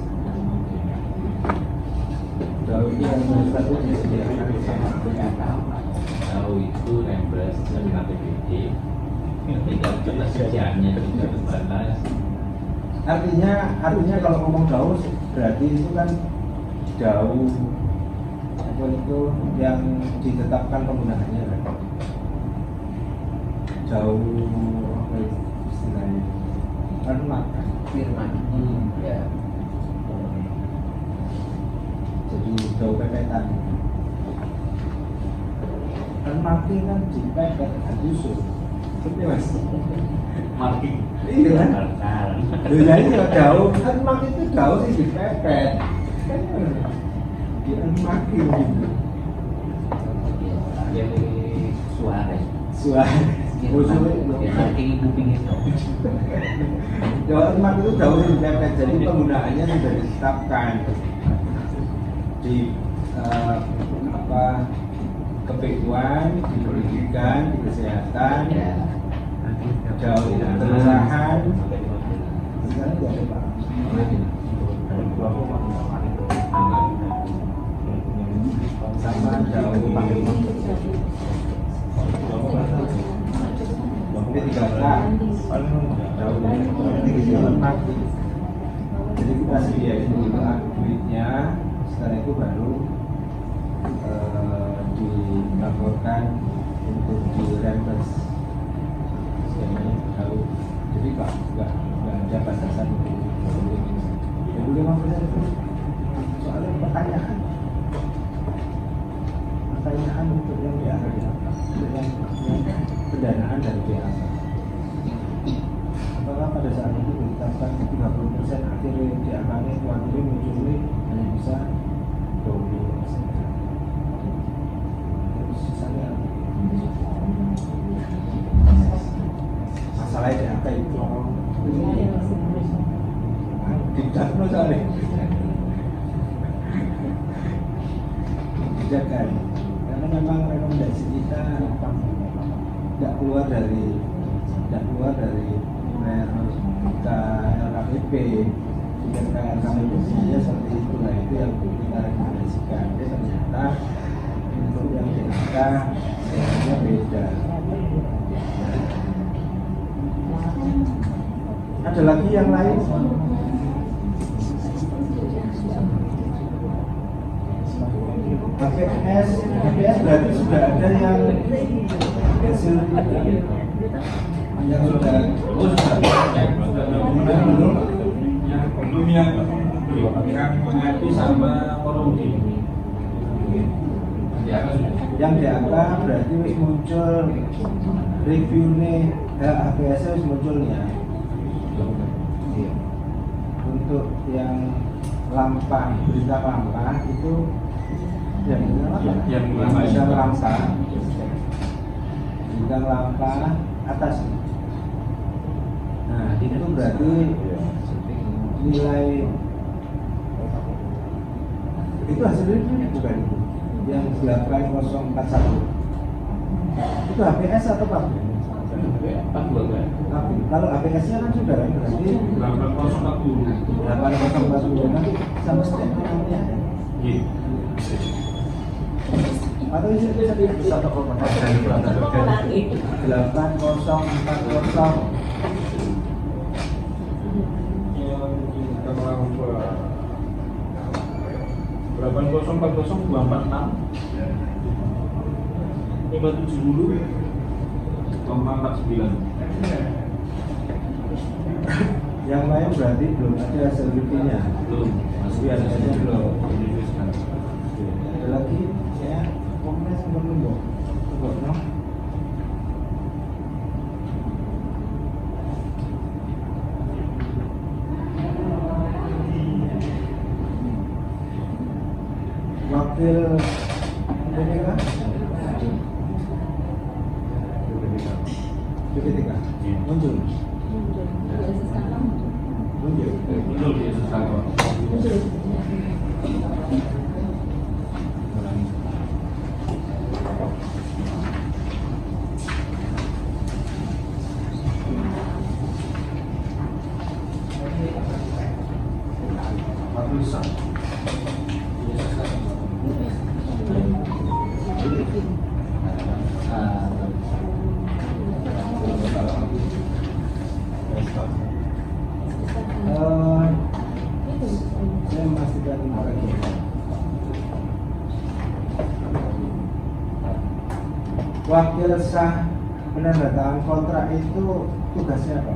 Jauh itu reimburse tapi disediakan sama Tahu itu reimburse dari APBD. Ketika ketersediaannya tidak terbatas. Artinya kalau ngomong jauh berarti itu kan jauh apa itu yang ditetapkan penggunaannya kan? Jauh apa istilahnya Firman. Ya. jadi jauh pepetan marking kan dipepet diusut. Seperti Mas. Marking. Iya kan? Jadi jauh kan marking itu jauh sih dipepet. Kan di marking gitu. Jadi Suarez. Marking kuping itu. Jawa Tengah itu jauh lebih mepet, jadi penggunaannya sudah ditetapkan di kepekuan, di pendidikan, di kesehatan, jauh di perusahaan, sekarang tidak ada Pak. Sama jauh di jadi kita sediain dulu duitnya, setelah itu baru dilaporkan untuk di-reimburse skemanya tahu. Jadi nggak ada batasan untuk ini. Yang 25% itu soalnya pertanyaan untuk yang DAK, untuk yang pendanaan dari DAK. Apakah pada saat itu ditetapkan 30% akhirnya DAK-nya kuantiti muncul hanya bisa 20%. Terus sisanya masalah DAK itu didakno soalnya dijaga. Karena memang rekomendasi kita tidak keluar dari LKPP, jika LKPP saja seperti itu. Nah itu yang kita rekomendasikan. Jadi ternyata untuk yang DAK sebenarnya beda. Ada lagi yang lain? HPS berarti sudah ada yang hasil yang sudah belum yang mengerti sama forum yang DAK berarti wis muncul review nih HPS wis munculnya. Untuk yang lampah, berita lampah itu yang bintang lampah atas. Nah itu berarti nilai itu hasil review bukan itu yang 8041 itu HPS atau pabrik? Kalau HPS-nya kan sudah berarti 8040 nanti sama statementnya atau itu bisa satu komentar dari 8040 yang lain berarti belum ada hasil reviewnya. Belum, masih ada saja belum. Ada lagi ya, pokoknya sebelum nunggu. No? Wakil BPK muncul di sekarang saya memastikan lagi. Wakil sah penandatangan kontrak itu tugasnya apa?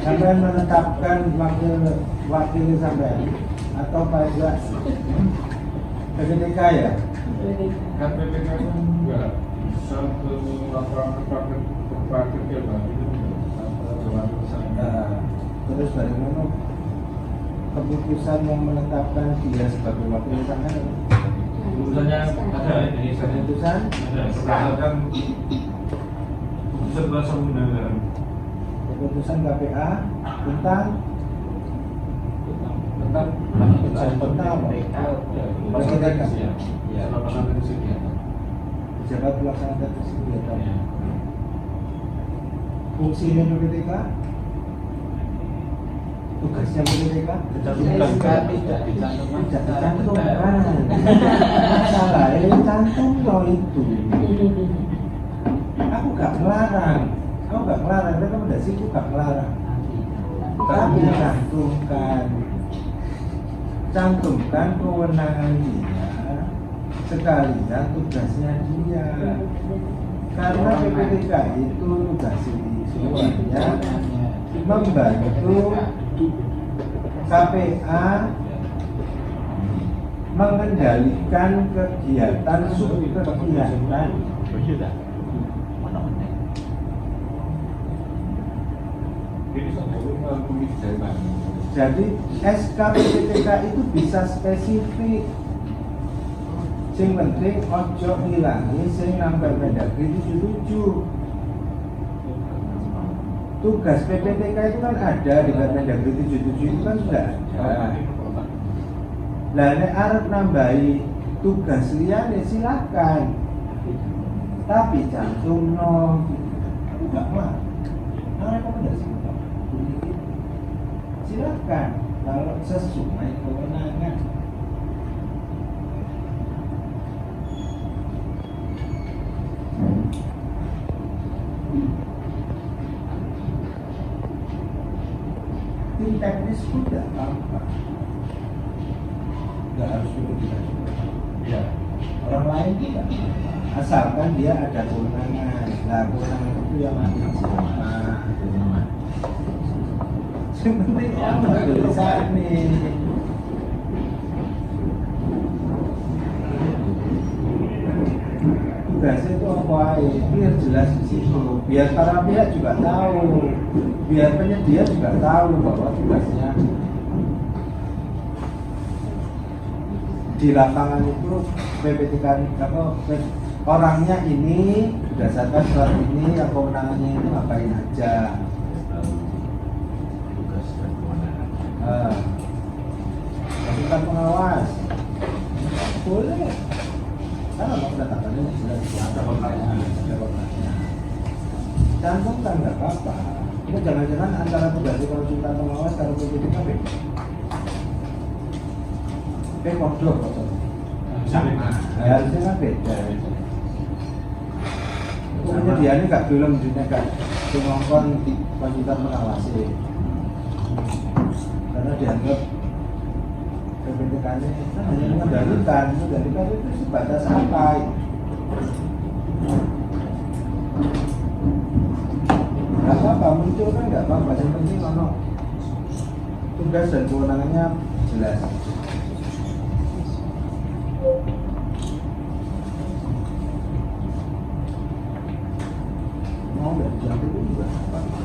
Sampai menetapkan wakil sampai atau Pak PPTK ya? Kan PPK kan enggak satu laporan kepada ya Pak, itu Nah, terus bagaimana keputusan yang menetapkan dia sebagai wakil tangan? Keputusannya ada ini saya Keputusan ada berdasarkan keputusan kuasa undang-undang. keputusan KPA tentang Tentang pejabat pelaksana teknis kegiatan. Fungsinya PPTK, tugasnya PPTK tidak dicantumkan. Masalah ini cantum loh itu. Aku gak melarang, rekomendasiku gak melarang. Tapi cantumkan kewenangan dia, sekalian tugasnya dia. Karena PPTK itu tugas semuanya membantu KPA mengendalikan kegiatan subkegiatan. Jadi SK PPTK itu bisa spesifik. Sing penting ojo ngilangi sing nambah Mendagri 77. Tugas PPTK itu kan ada di Mendagri 77 itu kan sudah ada. Lah nek arep nambahi tugas liyane silakan. Tapi cantumno aku gak mau. Nah, rekomendasi silakan kalau sesuai kewenangan. Tim teknis pun tidak apa-apa, nggak harus kita ya. Orang lain tidak apa-apa, asalkan dia ada kewenangan. Nah, kewenangan itu yang ada siapa? Yang penting apa tulisan nih? Tugasnya itu apa? Biar jelas di situ. Biar para pihak juga tahu. Biar penyedia juga tahu bahwa tugasnya di lapangan itu PPTK atau orangnya ini berdasarkan surat ini, yang kewenangannya itu ngapain aja. Pasukan pengawas boleh, karena mau penetapannya sudah ada pertanyaan. Cantumkan nggak apa-apa. Ini jangan-jangan antara tugas konsultan pengawas kalau PPTK beda. Kodok sama, harusnya kan beda. Penyediaannya nggak belum dinekat, ngongkon konsultan pengawas karena dianggap PPTK-nya hanya mengendalikan itu sebatas apa? Nggak apa-apa, muncul kan nggak apa-apa. Yang penting ono tugas dan kewenangannya jelas. Mau nggak diambil juga apa-apa.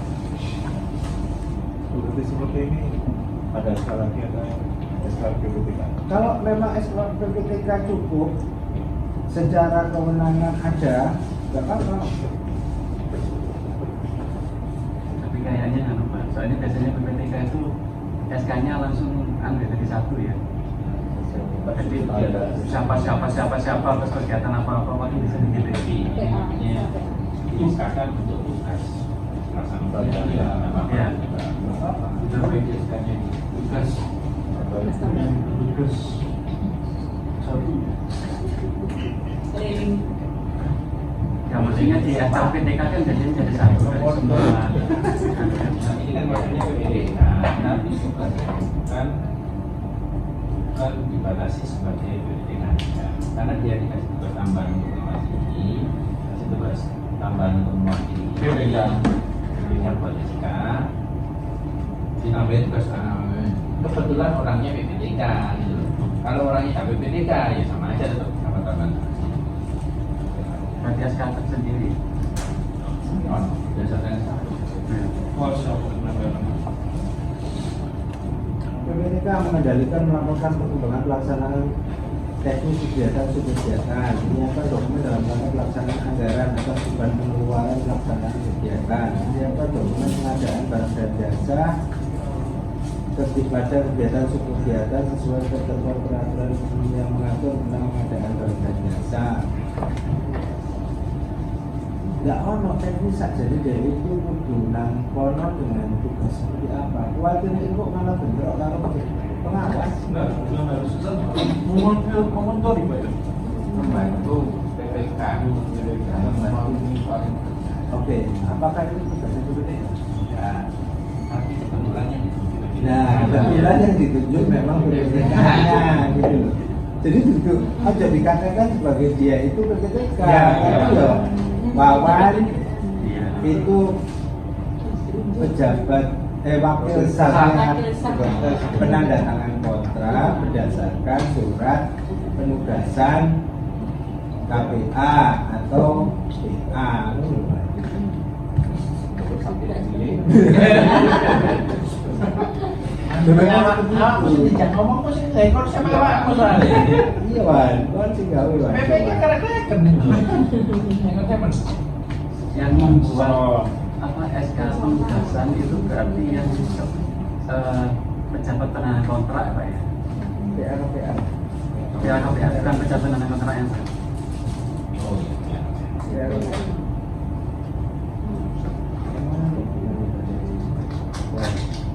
Seperti ini ada sekali lagi ada SK PPTK. Kalau memang SK PPTK cukup, secara kewenangan ada, nggak apa-apa. Tapi kayaknya Pak, soalnya biasanya PPTK itu SK-nya langsung dari satu ya. Jadi siapa terus kegiatan apa lagi bisa digidepi. Misalkan untuk tugas pelaksanaan Ya. Tugas satu Ya maksudnya di SK PPTK kan jadi satu semua. ini kan maksudnya PPTK, tapi tugasnya bukan dibatasi sebagai PPTK karena dia dikasih tugas tambahan untuk mengawasi ini, kasih tugas tambahan untuk mewakili PPTK buat SK, ditambahin tugas kebetulan orangnya PPTK gitu. Kalau orangnya nggak PPTK ya sama aja tetap tanda tangan. Berarti SK tersendiri. Berdasarkan PPTK mengendalikan melaporkan perkembangan pelaksanaan teknis kegiatan subkegiatan, menyiapkan dokumen dalam rangka pelaksanaan anggaran atas beban pengeluaran pelaksanaan kegiatan, menyiapkan dokumen pengadaan barang dan jasa, tertib pada kegiatan subkegiatan sesuai ketentuan peraturan yang mengatur tentang pengadaan barang dan jasa. Nggak ono teknis saja, jadi dari itu kudu nang kono dengan tugas seperti apa. Kuatir itu kok malah bentrok karo pengawas. Enggak harus susah. Mengontori Pak. membantu PPK. Oke, apakah itu tugasnya seperti itu? Ya, tapi kebetulannya Nah, kebetulan yang ditunjuk memang PPTK-nya gitu loh. Jadi duduk aja dikatakan sebagai dia itu PPTK. Kan loh. Wawan itu pejabat wakil sarjana penandatangan kontrak berdasarkan surat penugasan KPA atau PA. tidak ngomong kok sih ekor sama awakmu soalnya. Iya Wan, Wan sih gawe Wan. PPK karek-kareken. Yang membuat apa SK penugasan itu berarti yang pejabat penandatangan kontrak Pak ya? PA KPA. Ya KPA bukan pejabat penandatangan kontrak yang Oh iya.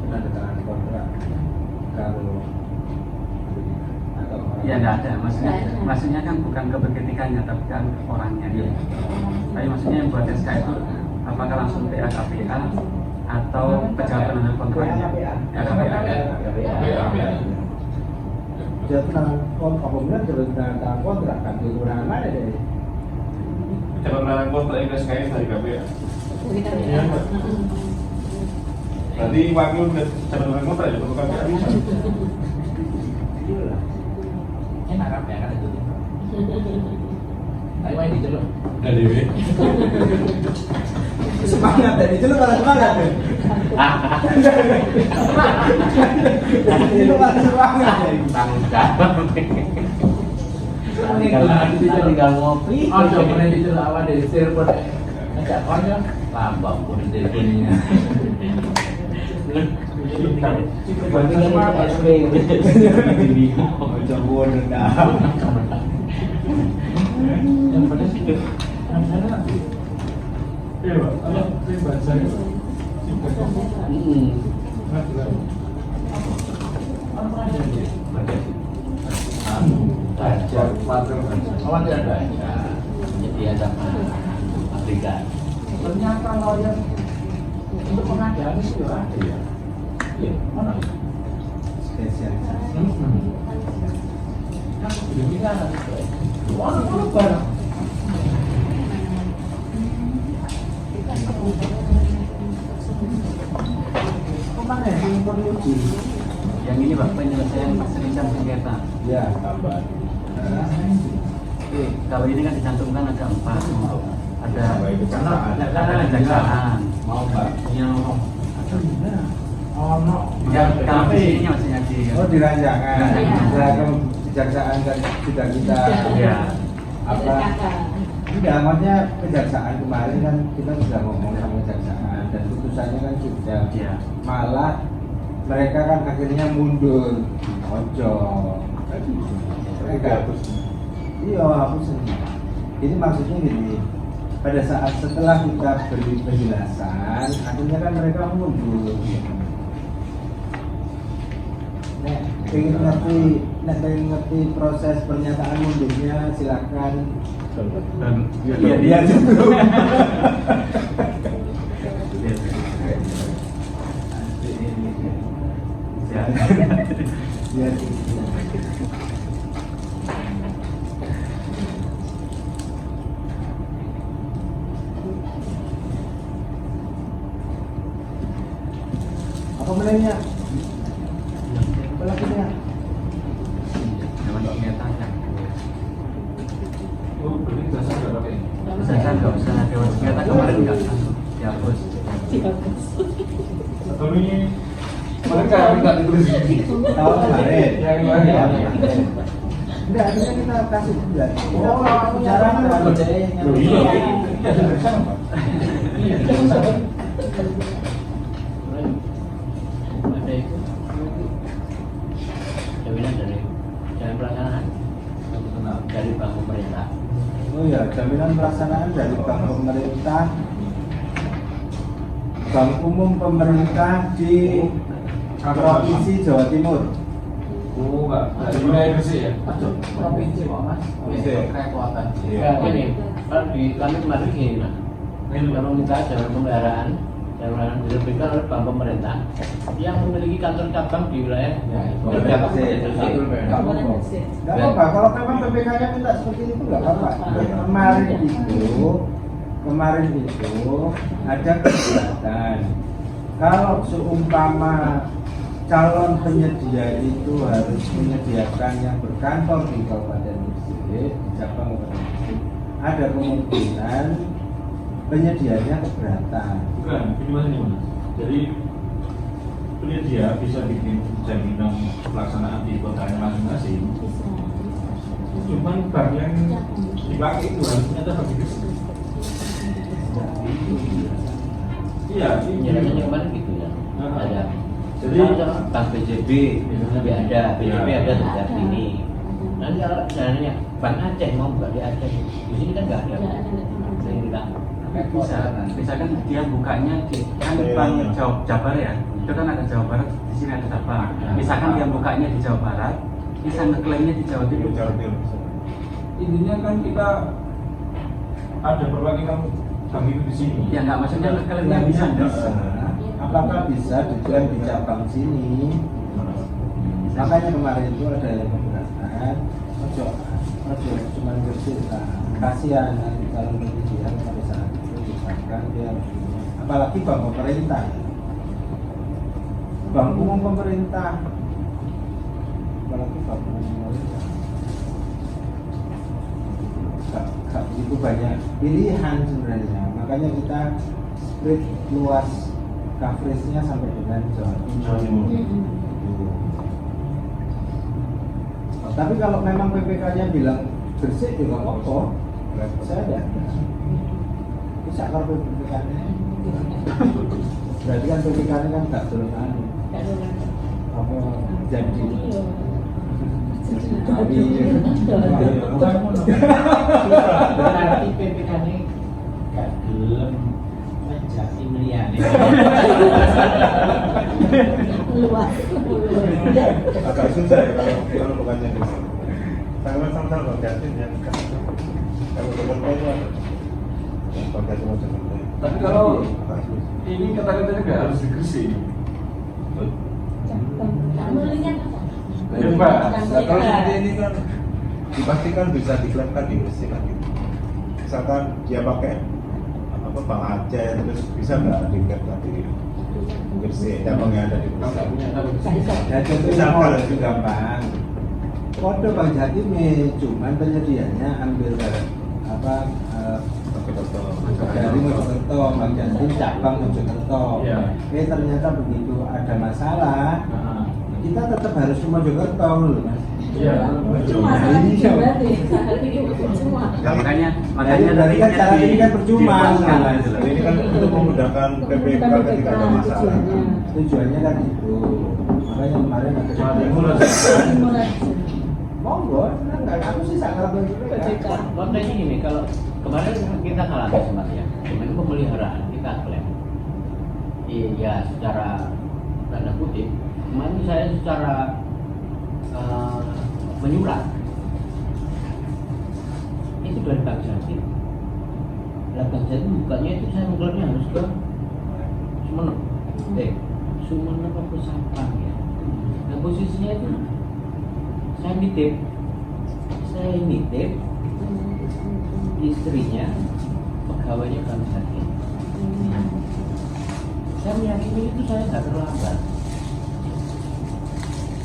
Penandatangan kontrak kalau atau ya nggak ada, maksudnya kan bukan ke PPTK-nya tapi kan orangnya. Tapi maksudnya yang buat SK itu apakah langsung PA KPA atau pejabat penandatangan kontraknya? KPA. Ya KPA. Jadi apabila penandatangan kontrak kan kekurangan mana deh? Pejabat penandatangan kontrak yang SKS dari KPA. Berarti wakil pejabat penandatangan kontrak ya perlu KPA bisa. Enak kan ya kan itu. Ayo ini dulu. Dari W. Semangat dari itu malah semangat deh. Itu malah semangat deh. Tanggung jawab. Kalau bisa tinggal ngopi. Oh, coba ini dulu awal dari server. Ngajak konyo. Lambang pun dari punya. Berarti kan SP. Coba rendah. Yang pada situ. Yang sana. Iya Pak, kalau saya baca itu Awal tidak baca. Jadi ada aplikasi. Ternyata lawyer untuk pengadaan itu ada ya. Iya, mana? Spesialisasi. Kan sudah bilang mana barang. Kemana yang perlu uji? Yang ini Pak penyelesaian perselisihan sengketa. Ya, kabar. Kalau ini kan dicantumkan ada 4. Ada Kejaksaan. kejaksaan. Mau Pak? Iya. Oh no. Ya kalau di sini maksudnya di. Oh di rancangan. Seragam kejaksaan kan sudah kita. Iya. Apa? Enggak, maksudnya kejaksaan kemarin kan kita sudah ngomong sama kejaksaan dan putusannya kan sudah. Iya. Malah mereka kan akhirnya mundur. Ojo. Mereka iya, hapus ini. Ini maksudnya gini. Pada saat setelah kita beri penjelasan, akhirnya kan mereka mundur. Pengen ngerti proses pernyataan mundurnya, silakan. Dan Dia dulu. Ya. Apa menanya? Apa lagi ya? Dewan sengketa ya. nggak usah dewan senjata kemarin nggak sanggup dihapus. Atau ini mereka minta ditulis Tahun kemarin. yang kemarin ya. Enggak, artinya kita kasih juga. Oh, bicara apa? Loh, iya, iya, dari sana, Pak. Iya, dari sana. Ada itu jaminan dari jalan pelaksanaan dari bank pemerintah. Oh ya, jaminan pelaksanaan dari bank pemerintah, bank umum pemerintah di Provinsi Jawa Timur. Oh, Pak, dari wilayah Gresik ya? Provinsi kok mas, kayak kekuatan. Ya, ini kalau di kami kemarin gini mas, kalau minta jalan pemeliharaan diterbitkan oleh bank pemerintah yang memiliki kantor cabang di wilayah Nggak apa-apa, kalau memang PPK-nya minta seperti itu nggak apa-apa. Kemarin itu ada kegiatan. Kalau seumpama calon penyedia itu harus menyediakan yang berkantor di Kabupaten Gresik, di cabang Kabupaten Gresik, ada kemungkinan penyedianya keberatan. Bukan, ini mas ini mas. Jadi penyedia bisa bikin jaminan pelaksanaan di kotanya masing-masing. Cuman bank yang dipakai itu harus ternyata bagi Gresik. Iya, ini jalannya kemarin gitu ya. Ada. Jadi Kalau bank BJB lebih ada, BJB ada sejak ini. Nanti kalau jalannya bank Aceh mau buka di Aceh, di sini kan nggak ada. Sehingga Misalkan dia bukanya di kan bank Jabar ya, itu kan ada Jawa Barat, di sini ada cabang. Misalkan dia bukanya di Jawa Barat, bisa ngeklaimnya di Jawa Timur. intinya kan kita ada perwakilan bank itu di sini. Ya nggak maksudnya ngeklaimnya bisa. Apakah bisa diklaim di cabang sini? Makanya kemarin itu ada yang keberatan. Ojo cuma Gresik lah. Kasihan nanti calon penyedia pada saat itu misalkan dia harus punya. Apalagi bank pemerintah, bank umum pemerintah, apalagi bank umum pemerintah. Gak begitu banyak pilihan sebenarnya. Makanya kita spread luas coverage-nya sampai dengan Jawa Timur. Tapi kalau memang PPK-nya bilang Gresik juga apa-apa, saya ada. Bisa kalau PPK-nya, berarti kan PPK-nya kan nggak turunan. Apa jadi? Berarti PPK-nya gak gelem menjadi meliane. Agak susah ya kalau bukannya di sini. Sama sama Jatim yang kalau Jakarta itu ada yang pakai semua Jakarta. Tapi kalau ini kata-katanya nggak harus di Gresik. Ya Pak, Nah, kalau seperti ini kan dipastikan bisa diklaimkan di Gresik kan gitu. Misalkan dia pakai apa Bank Aceh terus bisa nggak diklaimkan di Gresik, cabangnya ada di Gresik. Ya contohnya modal juga bang. Kode Bang Jatim cuman penyediaannya ambil apa dari Mojokerto, Bang Jatim cabang Mojokerto. Iya. Ternyata begitu ada masalah, kita tetap harus ke Mojokerto loh mas. Iya. Makanya Dari kan cara ini kan percuma. Jadi ini kan untuk memudahkan PPK ketika ada masalah. Tujuannya kan itu. Makanya kemarin ada monggo, enggak aku sih sangat Konteksnya gini, kalau kemarin kita kalah sempat ya, cuma itu pemeliharaan kita klaim. Iya, secara tanda kutip, kemarin saya secara menyurat itu dari Bank Jatim. Nah, Bank Jatim bukanya itu saya mengklaimnya harus ke Sumenep. Sumenep apa Sampang ya? Nah posisinya itu saya nitip istrinya pegawainya Bank Jatim. Saya meyakini itu saya nggak terlambat,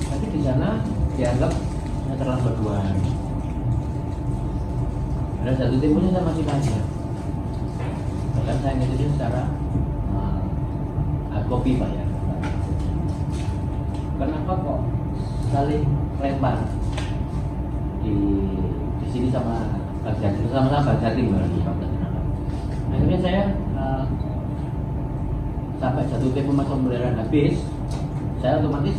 tapi di sana dianggap saya terlambat 2 hari. Ada satu timurnya saya masih tanya, kan saya ngitungnya secara hard copy Pak ya. Kenapa kok saling lempar di sini sama Bang Jatim, sama-sama Bang Jatim berarti Pak Jatim. Akhirnya saya sampai jatuh tempo masa pembelian habis, saya otomatis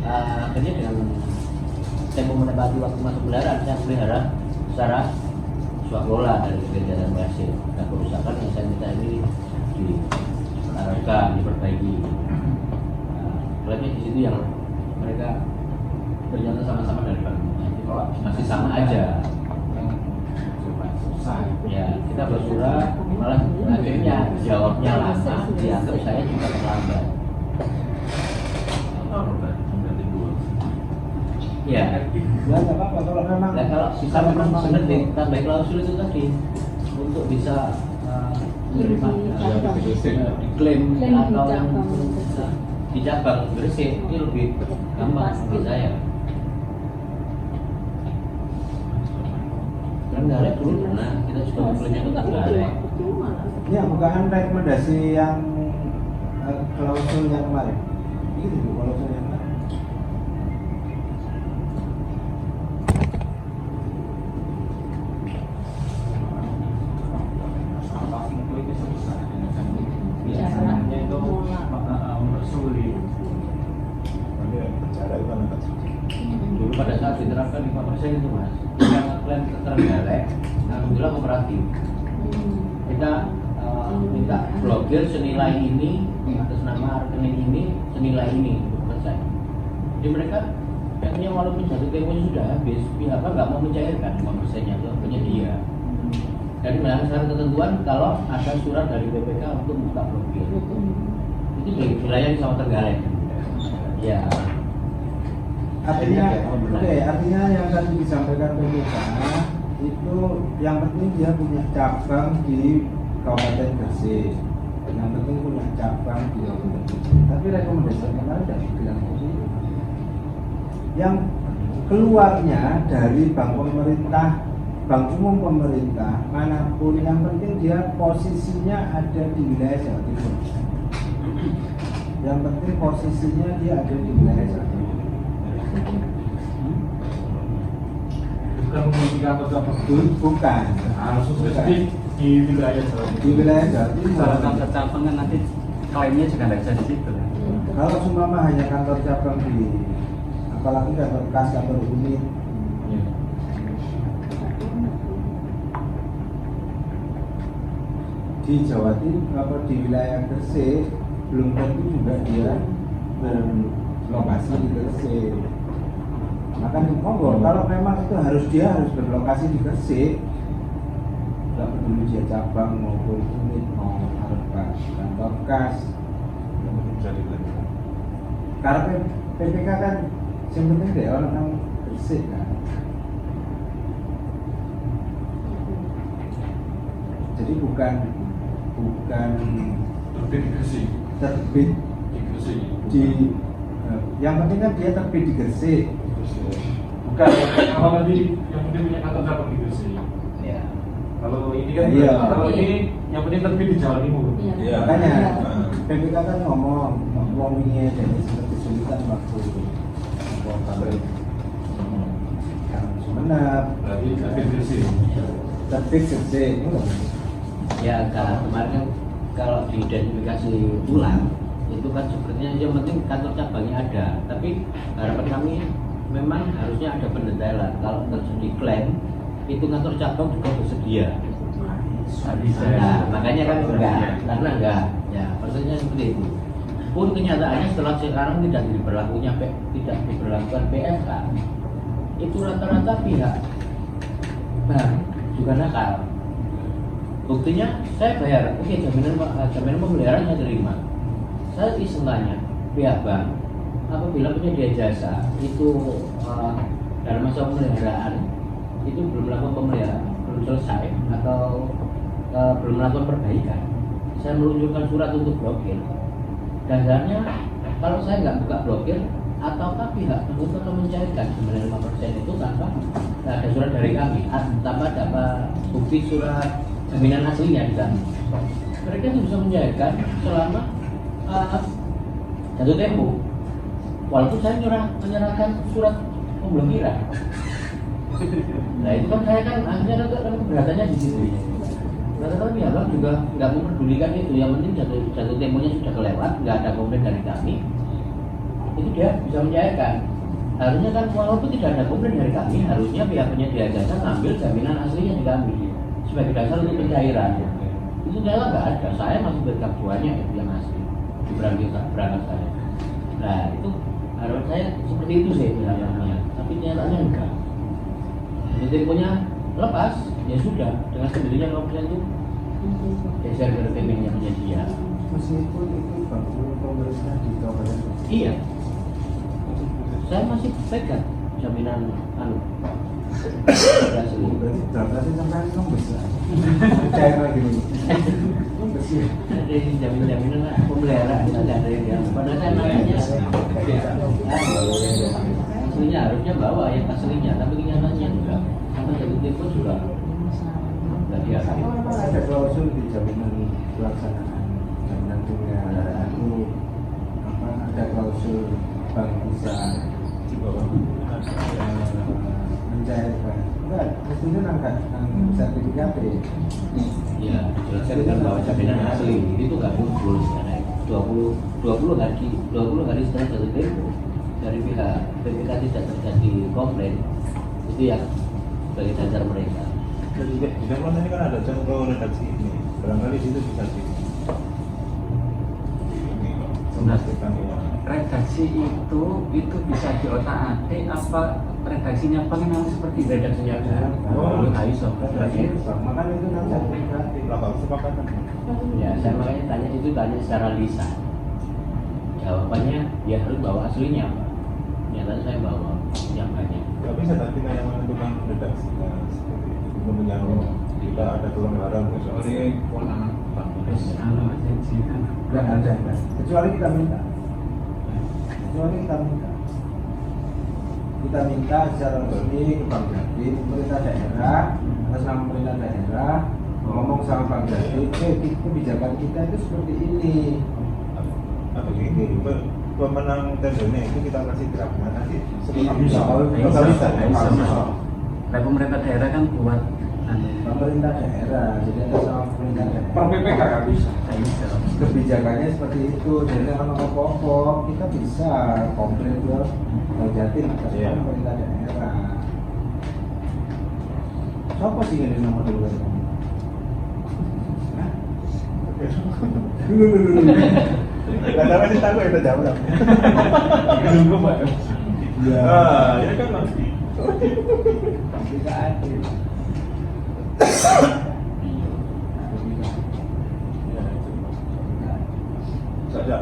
akhirnya dengan tempo menepati waktu masa pembelian, saya pelihara secara swaklola dari kegiatan berhasil. Dan kerusakan yang saya minta ini diarahkan, diperbaiki. Klaimnya di situ yang mereka ternyata sama-sama dari Bank. Kalau masih sama aja, ya kita bersurat malah akhirnya jawabnya lama, dianggap saya juga terlambat. Ya, nggak apa-apa kalau memang. nah, kalau kita memang sebenarnya tambah klausul itu tadi untuk bisa menerima diklaim atau yang di cabang Gresik ini lebih gampang bagi saya. Trenggalek dulu pernah kita juga klaimnya ke Trenggalek. Ya, bukan rekomendasi yang klausul yang kemarin. Itu klausul yang kemarin. Biasanya itu mempersulit. Bicara itu kan Dulu pada saat diterapkan 5% itu Mas, yang klaim ke Trenggalek, alhamdulillah kooperatif. Kita minta blokir senilai ini atas nama rekening ini senilai ini selesai. Jadi mereka akhirnya walaupun satu temponya sudah habis, pihak nggak mau mencairkan 5%-nya ke penyedia. Jadi melanggar syarat ketentuan kalau ada surat dari BPK untuk buka blokir. Itu dilayani sama Trenggalek. Ya. Artinya, artinya yang tadi disampaikan PPK itu yang penting dia punya cabang di Kabupaten Gresik. Yang penting punya cabang di Kabupaten Gresik. Tapi rekomendasi kemarin tidak bilang begitu. Yang keluarnya dari bank pemerintah, bank umum pemerintah manapun, yang penting dia posisinya ada di wilayah Jawa Timur. Yang penting posisinya dia ada di wilayah Jawa Timur. Bukan memiliki kantor cabang Bukan. harus spesifik di wilayah Jawa Di wilayah Jawa Timur. Kalau kantor cabang kan nanti klaimnya juga nggak bisa di situ. Kalau seumpama hanya kantor cabang di, apalagi kantor kas, kantor unit, di Jawa Timur apa di wilayah Gresik belum tentu juga dia berlokasi di Gresik. Maka monggo kalau memang itu harus berlokasi di Gresik, nggak peduli dia cabang maupun unit mau kantor kas. Karena PPK kan yang penting deh orang Gresik kan. Jadi bukan terbit di Gresik. terbit Di Gresik. yang penting kan dia terbit di Gresik. Bukan, kalau tadi yang penting punya kantor cabang di Gresik. Ya. Kalau ini kan, Iya. kalau ini yang penting terbit di Jawa Timur. Iya. Makanya PPK kan ngomong ini jadi seperti kesulitan waktu pabrik Sumenep Berarti terbit Gresik. terbit Gresik itu loh. Ya kemarin kan kalau diidentifikasi ulang itu kan sepertinya yang penting kantor cabangnya ada, tapi harapan kami memang harusnya ada pendetailan. Kalau terjadi klaim itu kantor cabang juga bersedia. Nah, makanya kan enggak, karena enggak, ya maksudnya seperti itu. Pun kenyataannya setelah sekarang tidak diberlakukan PSK, itu rata-rata pihak bank juga nakal. Buktinya saya bayar, oke jaminan pemeliharaan saya terima. Saya iseng tanya pihak bank, apabila penyedia jasa itu dalam masa pemeliharaan itu belum melakukan pemeliharaan, belum selesai atau belum melakukan perbaikan, saya meluncurkan surat untuk blokir. Dasarnya kalau saya nggak buka blokir, ataukah pihak tersebut akan mencairkan 95% itu tanpa ada surat dari kami, tanpa dapat bukti surat jaminan aslinya di sana. Mereka itu bisa mencairkan selama jatuh tempo. Walaupun saya menyerahkan surat pemblokiran. Nah itu kan saya kan akhirnya kan keberatannya di situ. Rata-rata pihak bank juga nggak memperdulikan itu. Yang penting jatuh temponya sudah kelewat, nggak ada komplain dari kami, itu dia bisa mencairkan. Harusnya kan walaupun tidak ada komplain dari kami, harusnya pihak penyedia jasa ngambil jaminan aslinya di kami sebagai dasar untuk pencairan. Itu ternyata nggak ada. Saya masih berkaktuannya itu yang asli di berangkat saya. Nah itu harapan saya seperti itu sih bilangnya. Tapi nyatanya enggak. Jadi temponya lepas, ya sudah dengan sendirinya kalau itu geser ke rekening yang penyedia. Meskipun itu bank pemerintah di kabupaten. Iya. Saya masih pegang jaminan Berarti berarti sampai besar. Cair lagi dulu. Bersih. Ada jaminan pemeliharaan ada yang padahal saya makanya aslinya harusnya bawa yang aslinya, tapi kenyataannya enggak. Sampai jatuh tempo juga enggak diakui. Ada klausul di jaminan pelaksanaan jaminan pemeliharaan itu apa? Ada klausul bank bisa di bawah mencairkan. Enggak, mestinya nangkat sertifikat Ya, dijelaskan bahwa jaminan asli itu nggak muncul karena 20 hari setelah jatuh tempo dari pihak BPK tidak terjadi komplain, itu yang sebagai dasar mereka. Di dalam ini kan ada contoh redaksi ini, barangkali itu bisa di memastikan ya. Redaksi itu bisa diotak-atik apa redaksinya pengen seperti Redaksinya Oh, ISO. makanya itu nanti sertifikat. Lapang kesepakatan. Ya, saya makanya tanya secara lisan. Jawabannya ya harus bawa aslinya, Pak. Nyata saya bawa yang banyak. Tapi saya tadi yang menentukan redaksi seperti itu kemudian tidak ada pelanggaran misalnya Enggak ada, kecuali kita minta. Kita minta secara resmi ke Bank Jatim, pemerintah daerah, atas nama pemerintah daerah, ngomong sama Bank Jatim, kebijakan kita itu seperti ini. apa gini, pemenang tendernya itu kita kasih draftnya nanti Bisa. Nah, pemerintah daerah kan buat Pemerintah daerah, jadi atas nama pemerintah daerah. Per PPK nggak bisa. Kebijakannya seperti itu, jadi kalau pokok kita bisa komplain ke Bank Jatim atas nama pemerintah daerah. Siapa sih yang nomor dulu? Nggak tahu sih tahu itu jawab. Belum Pak. Ah, ya kan mas. Tidak adil.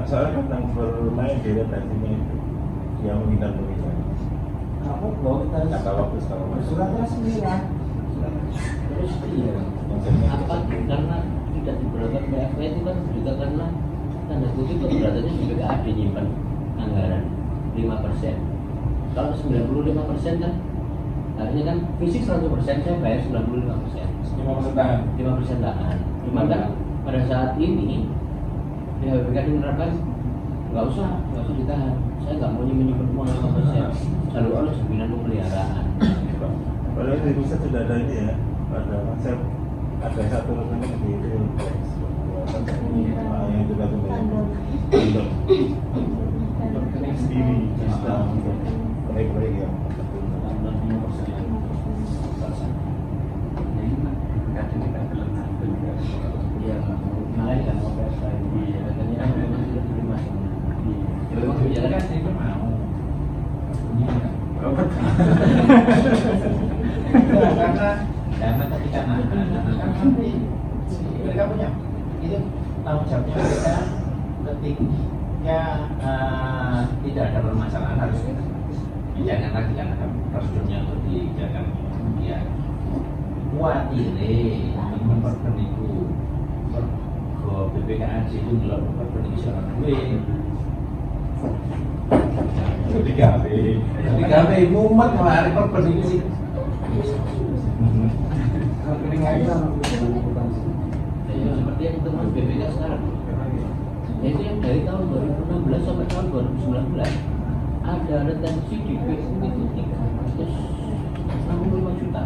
Saya kadang bermain di redaksinya itu yang menghindar pemilihan. Apa kok kita Kata waktu sekarang. surat resmi lah. Terus iya, apa karena tidak diberlakukan PFP itu kan juga karena tanda kutip keberatannya juga gak ada nyimpan anggaran 5%. Kalau 95% kan artinya kan fisik 100% saya bayar 95%. 5% tahan. 5% tahan. Cuma kan pada saat ini pihak BPK menerapkan nggak usah ditahan. Saya nggak mau menyimpan uang 5%. Lalu oleh jaminan pemeliharaan. Padahal di pusat sudah ada ini ya, ada konsep ada satu rekening di Pilpres yang juga untuk rekening sendiri sistem proyek-proyek yang Iya, makanya kan mau PSK ini katanya kan memang sudah terima. Ya memang kebijakan kan itu mau. Karena ketika kan nanti mereka punya itu tanggung jawabnya mereka ketika tidak ada permasalahan harus jangan lagi kan prosedurnya untuk dijaga ya kuatire teman-teman itu ke BPKAJ itu belum berbanding secara duit 3B mumet malah hari perbanding sih Rekening lain kan bukan yang teman BPK sekarang. Itu yang dari tahun 2016 sampai tahun 2019 ada retensi di PU itu 365 juta.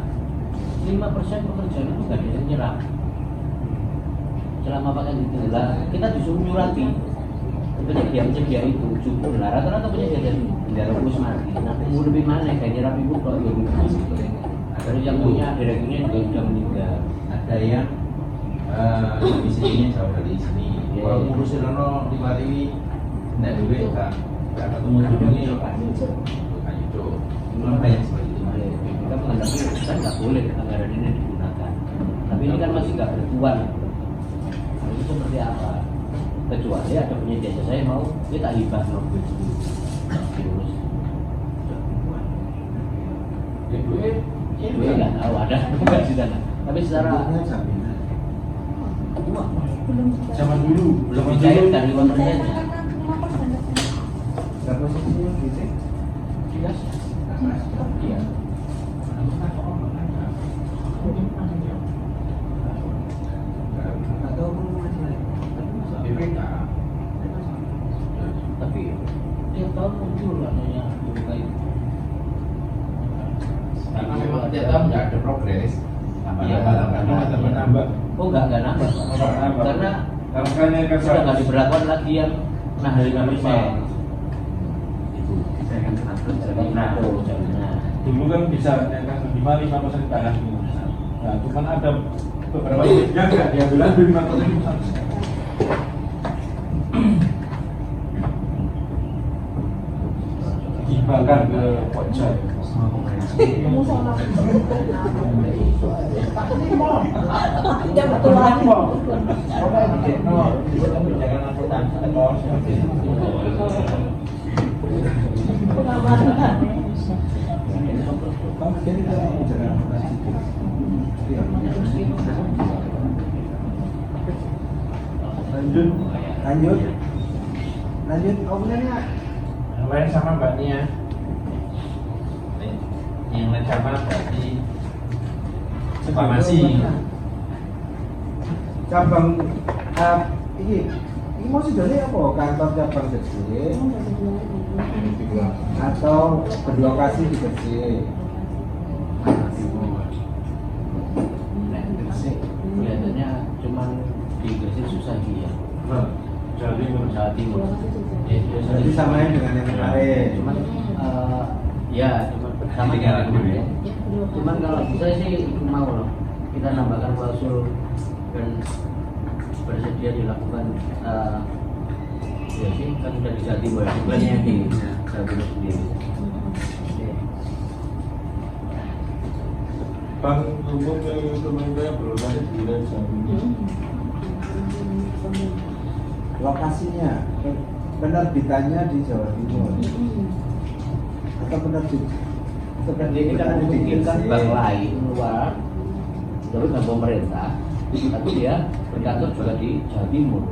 5% pekerjaan itu nggak ada yang nyerap. Selama pakai itu lah, kita disuruh nyurati penyedia itu cukup lah. Rata-rata penyedia dari bendera bus mati. Nah, umur lebih mana kayak nyerap ibu kalau dari yang punya direkturnya juga sudah meninggal. Ada yang di sini jauh dari sini. Kalau ngurusin Rono di Bali tidak duit kan, nggak ketemu ini bukan itu. Memang banyak seperti itu. Kita menghadapi kan nggak boleh anggaran ini digunakan. Tapi ini kan masih nggak bertuan. Nah, itu seperti apa? Kecuali ada penyedia jasa saya mau kita hibah mobil diurus. Gue nggak tahu ada nggak di sana. Tapi secara Zaman dulu belum dicairkan di pemerintahnya. berapa posisinya gitu? Iya. Atau BPK. Tapi tiap tahun muncul namanya BPK itu. Karena memang tiap tahun nggak ada progres. Iya. Tambah nambah. Oh nggak nambah. Karena Makanya kan sudah nggak diberlakukan lagi yang nah 5%. Itu. Nah, dulu kan bisa yang minimal 5% tanah. Nah, cuman ada beberapa yang nggak diambil lagi 5%. Dibakar ke pojok. Tidak bertuan. Lanjut. Oh benernya Lain sama Mbak Nia. Yang lain sama berarti farmasi. cabang ini mau sudah apa kantor cabang kecil atau berlokasi di kecil. kelihatannya cuman di Gresik susah dia. Jawa Timur. Jadi samain dengan yang kemarin. Cuman ya cuma sama dengan kemarin. Cuman kalau saya sih mau loh kita nambahkan klausul dan bersedia dilakukan ya sih kan sudah di Jawa Timur bukannya di Jawa Timur sendiri. Bank umum yang pemerintah berlokasi di wilayah Jawa Timur. Lokasinya penerbitannya di Jawa Timur atau Ini kan memungkinkan bank lain luar terus bank pemerintah tapi dia berkantor juga di Jawa Timur.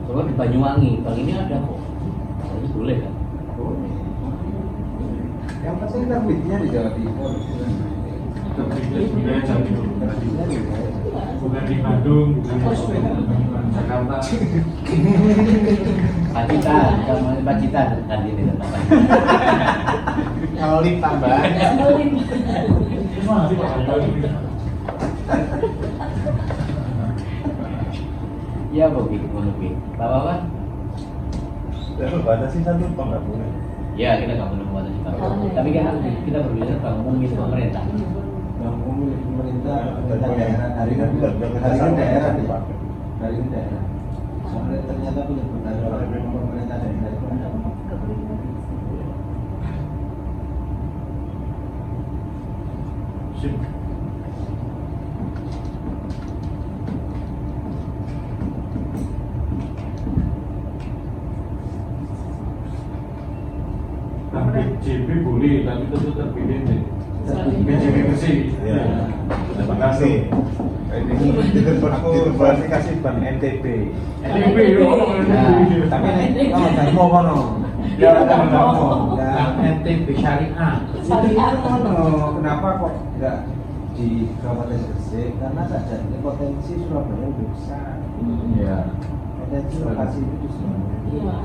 Coba di Banyuwangi, bank ini ada kok. Jadi boleh kan? boleh. Yang penting terbitnya di Jawa Timur. Di wilayah Jawa Timur. Bukan di Bandung, bukan di Jakarta. Pacitan, sama Pacitan kan ini namanya. Kalau tambah Gimana sih Pak? Iya, Bobi, Bobi. Bapak, batasi satu apa nggak boleh? ya kita nggak boleh membatasi bank. Tapi kan kita berbicara bank umum milik pemerintah. Bank umum milik pemerintah Dan daerah hari kan kerjasama daerah dipakai. hari ini daerah. Soalnya ternyata penyebutan pemerintah daerah itu ada. Sip. JB boleh, tapi tentu terpilih deh. BJB bersih. Ya. Terima kasih. Ini diklarifikasi Bank NTB. NTB yo. Tapi kalau nggak mau kono. Ya, nggak mau. NTB Syariah. Syariah kono. Kenapa kok nggak di Kabupaten Gresik? Karena saja ini potensi Surabaya lebih besar. Iya. Ada lokasi itu di sini. Iya.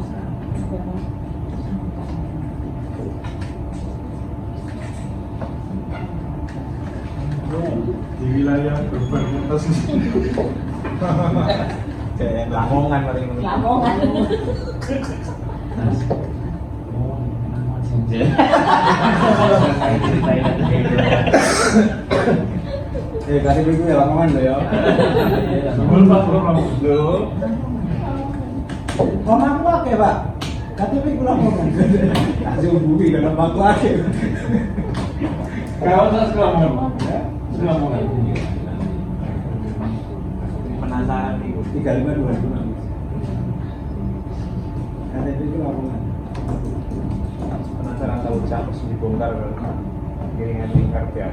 Di wilayah berbatasan kayak Lamongan paling Lamongan. Kali itu ya Lamongan loh ya. Ngomong apa ya Pak? KTP ku Lamongan. Kasih hubungi dengan Pak Lagi. Kalau saya Lamongan. Penasaran nih. 35 KTP ku Lamongan. penasaran tahu harus dibongkar giringan lingkar ya.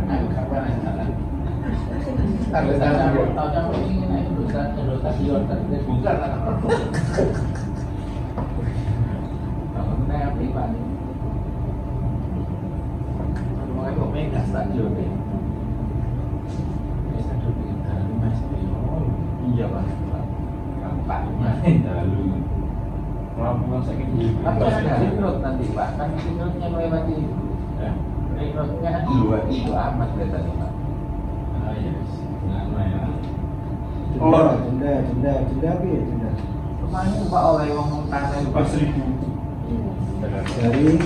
Iya Pak. Pak main lalu. Lamongan sakit jiwa. Tapi ada ring-road nanti Pak, kan ring-roadnya melewati ring-roadnya kan itu amat kelihatannya Pak. Ah iya, nggak main. Jenda apa ya jenda? Kemarin Pak oleh ngomong tanah itu Pak. 4.000 Dari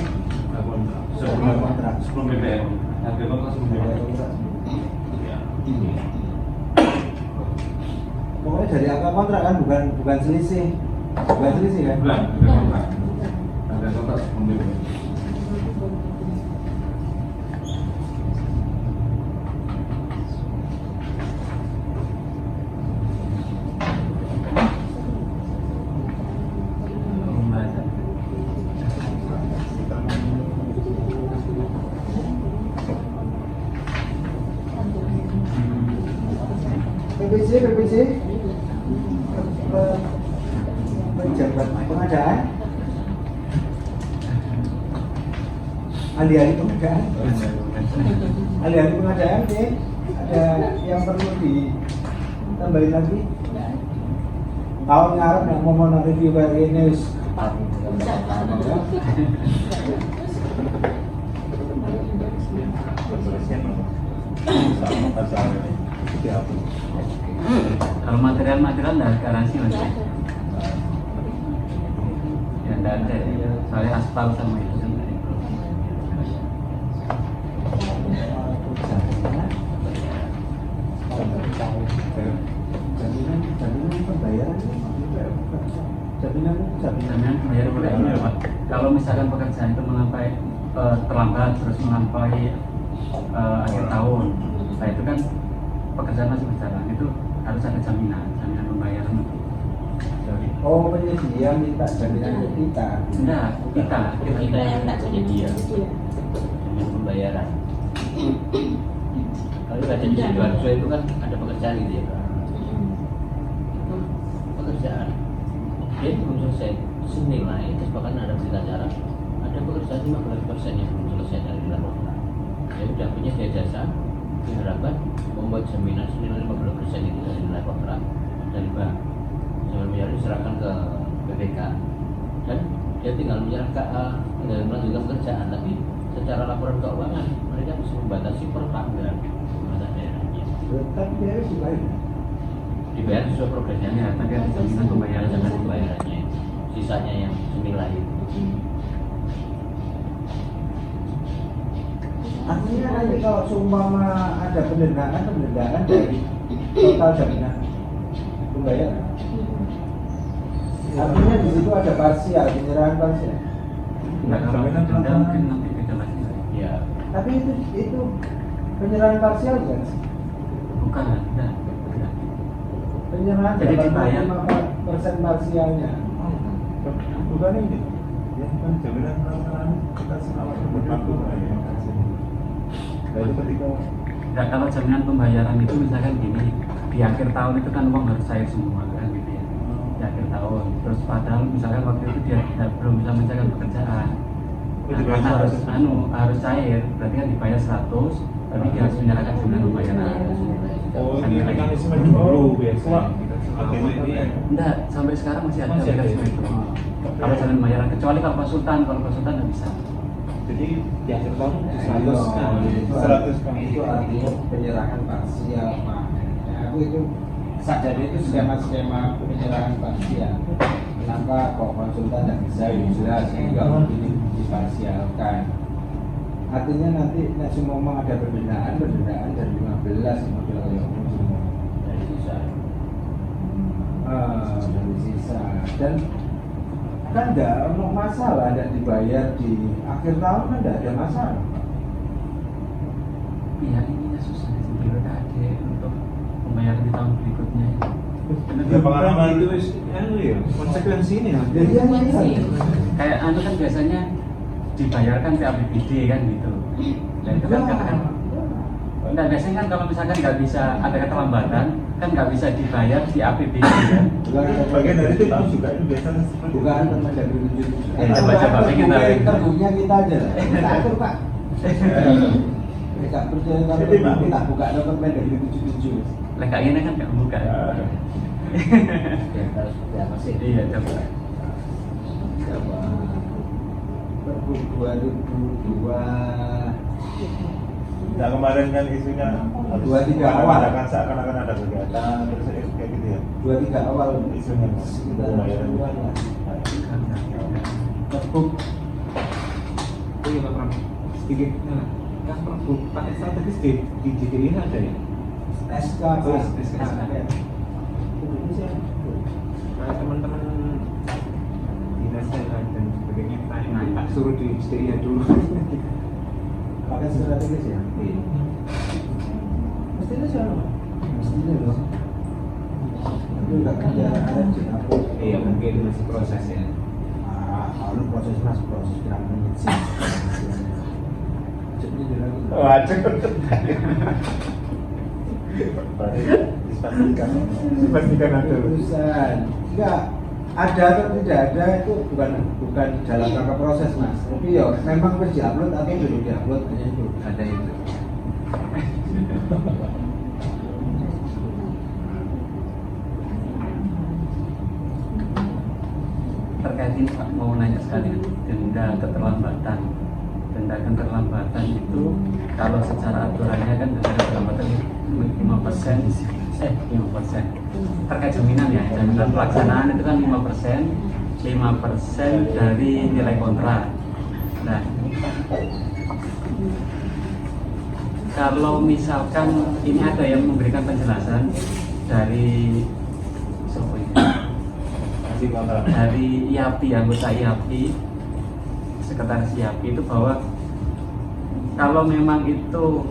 sebelum BBM. Harga kontrak sebelum BBM. pokoknya dari angka kontrak kan bukan selisih kan? Bulan, harga kontrak. Harga kontrak sebelum BBM. PPC pejabat pengadaan ahli-ahli pengadaan nih ada yang perlu ditambahin lagi tahun ngarep yang mau review kayak ini Kalau material nggak garansi mas. Ya nggak ada. Soalnya aspal sama itu kan. jaminan pembayaran Jaminan pembayaran boleh ini Pak. Kalau misalkan pekerjaan itu mengampai terlambat terus mengampai akhir tahun, nah itu kan pekerjaan masih berjalan, itu harus ada jaminan pembayaran. oh penyedia minta jaminan ke kita Enggak, kita yang tak penyedia dengan pembayaran. Kalau ada di Sidoarjo itu kan ada pekerjaan gitu ya Pak. Pekerjaan dia belum selesai senilai, terus bahkan ada berita acara ada pekerjaan 15% yang belum selesai dari laporan. Ya udah punya jasa diharapkan membuat jaminan senilai 15% itu dari nilai kontrak dari bank. Jangan biar diserahkan ke BPK dan dia tinggal menyerahkan tinggal melanjutkan pekerjaan, tapi secara laporan keuangan mereka bisa membatasi per tanggal masa daerahnya. tetap dia harus Dibayar sesuai progresnya, tapi ada jaminan pembayaran dengan pembayarannya, sisanya yang senilai itu. artinya nanti kalau seumpama ada pendendakan dari total jaminan pembayaran artinya di situ ada parsial, penyerahan parsial Enggak, kalau denda mungkin nanti beda lagi. Ya, tapi itu penyerahan parsial kan? Bukan, enggak. Penyerahan Jadi dibayar 5% parsialnya Bukan ini ya kan jaminan pelaksanaan kita selama berlaku ya. Jadi ketika Nah, kalau jaminan pembayaran itu misalkan gini, di akhir tahun itu kan uang harus cair semua kan gitu ya. Di akhir tahun, terus padahal misalkan waktu itu dia belum bisa mencari pekerjaan, nah, harus cair, berarti kan dibayar 100, tapi dia harus menyerahkan jaminan pembayaran. ini mekanisme dulu biasa Oke, Enggak, sampai sekarang masih ada Masih ada, mekanisme ya? itu. Kalau jalan pembayaran, kecuali kalau konsultan nggak bisa. Jadi di akhir tahun Itu 100 Pak. itu artinya penyerahan parsial Pak. Ya, aku itu sadar itu skema-skema penyerahan parsial. Kenapa kok konsultan tidak bisa jelas sehingga mungkin diparsialkan. Artinya nanti semua ada penderitaan dari 15 model yang dari sisa. dari sisa dan kan tidak ada masalah, tidak dibayar di akhir tahun kan tidak ada masalah. Iya, ininya susah di BPKD untuk pembayaran di tahun berikutnya. Ya, pengalaman itu ya konsekuensi ini ya. Jadi Kayak anu kan biasanya dibayarkan ke APBD kan gitu. Nah itu kan katakan, nah biasanya kan kalau misalkan nggak bisa ada keterlambatan, kan nggak bisa dibayar di APBD kan. Bagian dari itu juga itu biasanya bukan teman dari Coba kita terbunya kita aja. Kita atur Pak. Tidak percaya kalau kita buka dokumen dari 77. Lah kayak gini kan nggak buka. Ya, harus seperti apa sih? Iya coba. Coba. Perbu 2002. Nah kemarin kan isunya 23 awal. Ada kan seakan-akan ada kegiatan terus kayak gitu ya. 23 awal Isunya sekitar pembayaran. Perbuk iya Pak Pram sedikit kan perbuk pakai strategis di JDI ada ya SK SK. Indonesia. Nah, teman-teman dinas dan sebagainya tanya tak suruh di SDI dulu Pakai strategis ya? Iya. Mestinya siapa? Mestinya loh. Itu enggak ada di aku. Iya mungkin masih proses ya. Lalu proses mas proses tidak menit sih. Jadi lagi. Waduh. Dipastikan ada. Urusan. Enggak ada atau tidak ada itu bukan dalam rangka proses mas. Tapi ya memang harus diupload atau belum diupload hanya itu ada itu. Terkait ini Pak mau nanya sekali denda keterlambatan. Denda keterlambatan itu kalau secara aturannya kan denda keterlambatan 5%. 5%. Terkait jaminan ya, jaminan pelaksanaan itu kan 5% dari nilai kontrak. Nah, kalau misalkan ini ada yang memberikan penjelasan dari dari IAPI, anggota IAPI, sekretaris IAPI itu bahwa kalau memang itu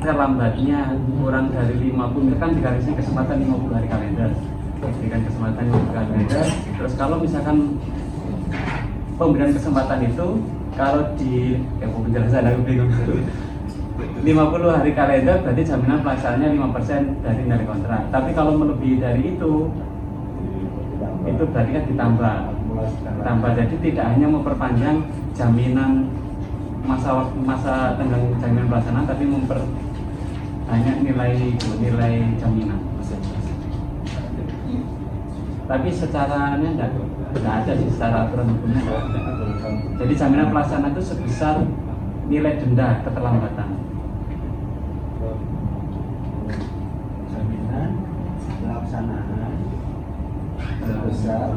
terlambatnya kurang dari 50, kan dikasih kesempatan 50 hari kalender, diberikan kesempatan 50 hari kalender. Terus kalau misalkan pemberian kesempatan itu kalau di penjelasan aku bingung 50 hari kalender berarti jaminan pelaksanaannya 5% dari nilai kontrak. Tapi kalau melebihi dari itu berarti kan ditambah. Jadi tidak hanya memperpanjang jaminan masa tenggang jaminan pelaksanaan, tapi memperbanyak nilai jaminan. Tapi secara enggak ada sih, secara aturan hukumnya enggak ada. Jadi jaminan pelaksanaan itu sebesar nilai denda keterlambatan. Jaminan pelaksanaan sebesar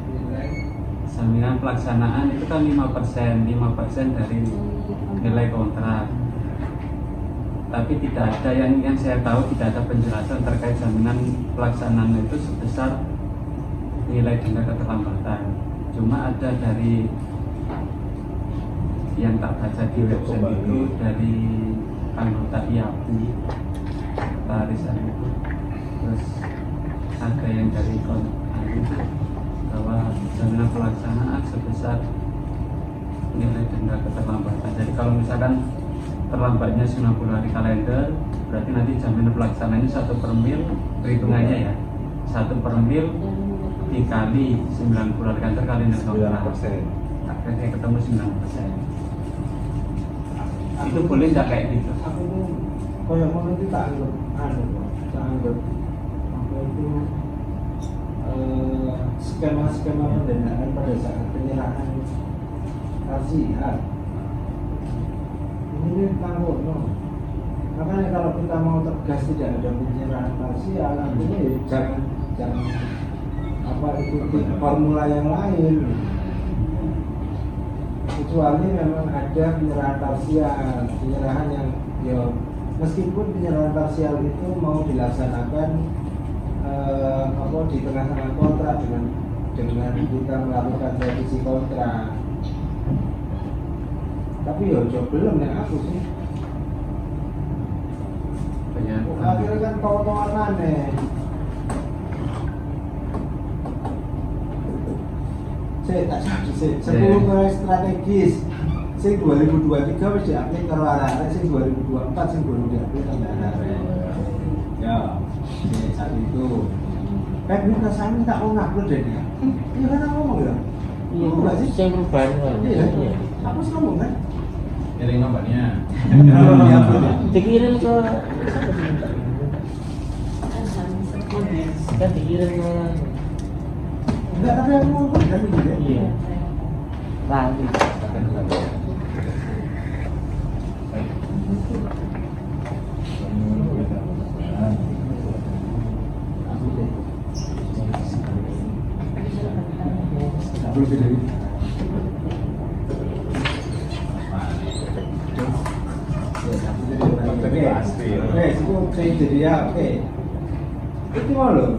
nilai Jaminan pelaksanaan itu kan 5% dari nilai kontrak. Tapi tidak ada yang saya tahu tidak ada penjelasan terkait jaminan pelaksanaan itu sebesar nilai denda keterlambatan. Cuma ada dari yang tak baca di website itu dari anggota IAPI, Tarisan itu, terus ada yang dari itu bahwa jaminan pelaksanaan sebesar nilai denda keterlambatan. Jadi kalau misalkan terlambatnya 90 hari kalender, berarti nanti jaminan pelaksanaannya 1 per mil, perhitungannya ya 1 per mil dikali 90 hari kalender kali nilai kontrak, akhirnya ketemu 9%. Itu boleh nggak kayak gitu? aku tuh kayak mau nanti tak anggap skema-skema pendanaan pada saat penyerahan RCA ini tanggung. Makanya kalau kita mau tegas tidak ada penyerahan parsial, artinya ya jangan ikuti formula yang lain. Kecuali memang ada penyerahan parsial, penyerahan yang meskipun penyerahan parsial itu mau dilaksanakan di tengah-tengah kontrak dengan kita melakukan revisi kontrak. Tapi belum yang aku sih. Akhirnya kan potongan aneh. Saya tak sih 10 proyek strategis. Sing 2023 wis diupdate karo arek-arek, sing 2024 sing belum diupdate karo arek-arek. Ya, saat itu. Kayak minta saya tak mau ngupload deh dia. Iya kan aku ngomong ya. Iya, enggak sih? Saya perubahan. Iya. Aku sih ngomong kan. Kirim nomornya. Dikirim ke kan dikirim ke Enggak, tapi aku ngomong kan gitu ya. iya lagi Belum beda. Oke. Itu mau loh,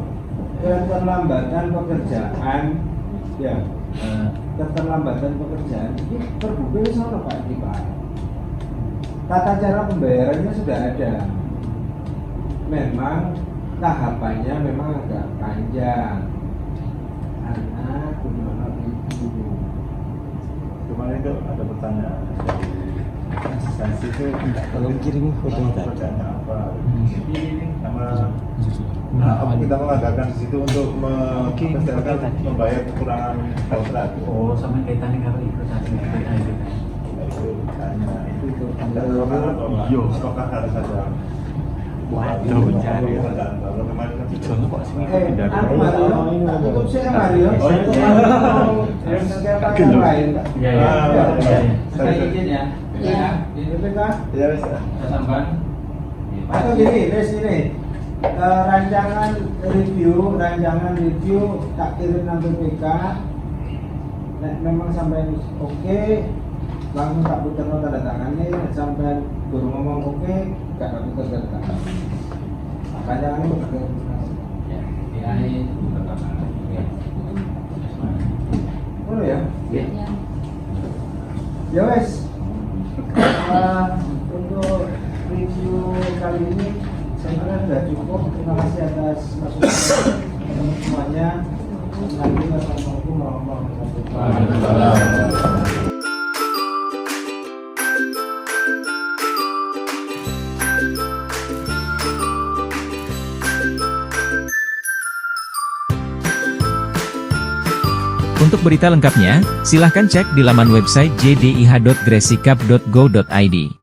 keterlambatan pekerjaan, ya, keterlambatan pekerjaan ini terbuka sama Pak di Pak. Tata cara pembayarannya sudah ada. Memang tahapannya memang agak panjang. Anak itu. Kemarin itu ada pertanyaan dari instansi itu Tolong kirim foto kerjanya apa? Sama kita mengadakan di situ untuk membayar kekurangan kontrak. Oh, sama kaitannya kalau ikut tadi BPK itu kan. Itu tanya itu apakah harus ada Waduh, mencari. kalau kemarin kan Aku Mario, tutup saya Mario. Yang lain. Iya. Saya izin ya. Iya. Di BPK. ya wes. Saya tambah. Atau gini, ini rancangan review tak kirim nang BPK. Nek memang sampai oke, langsung tak putar tanda tangannya. Sampai baru ngomong oke, gak tak putar tanda tangan. Rancangannya betul. Ya, ini pertama. Oh ya. Ya wes. Untuk review kali ini saya kira sudah cukup. Terima kasih atas masukan semuanya. Assalamualaikum warahmatullahi wabarakatuh. Untuk berita lengkapnya, silahkan cek di laman website jdih.gresikap.go.id.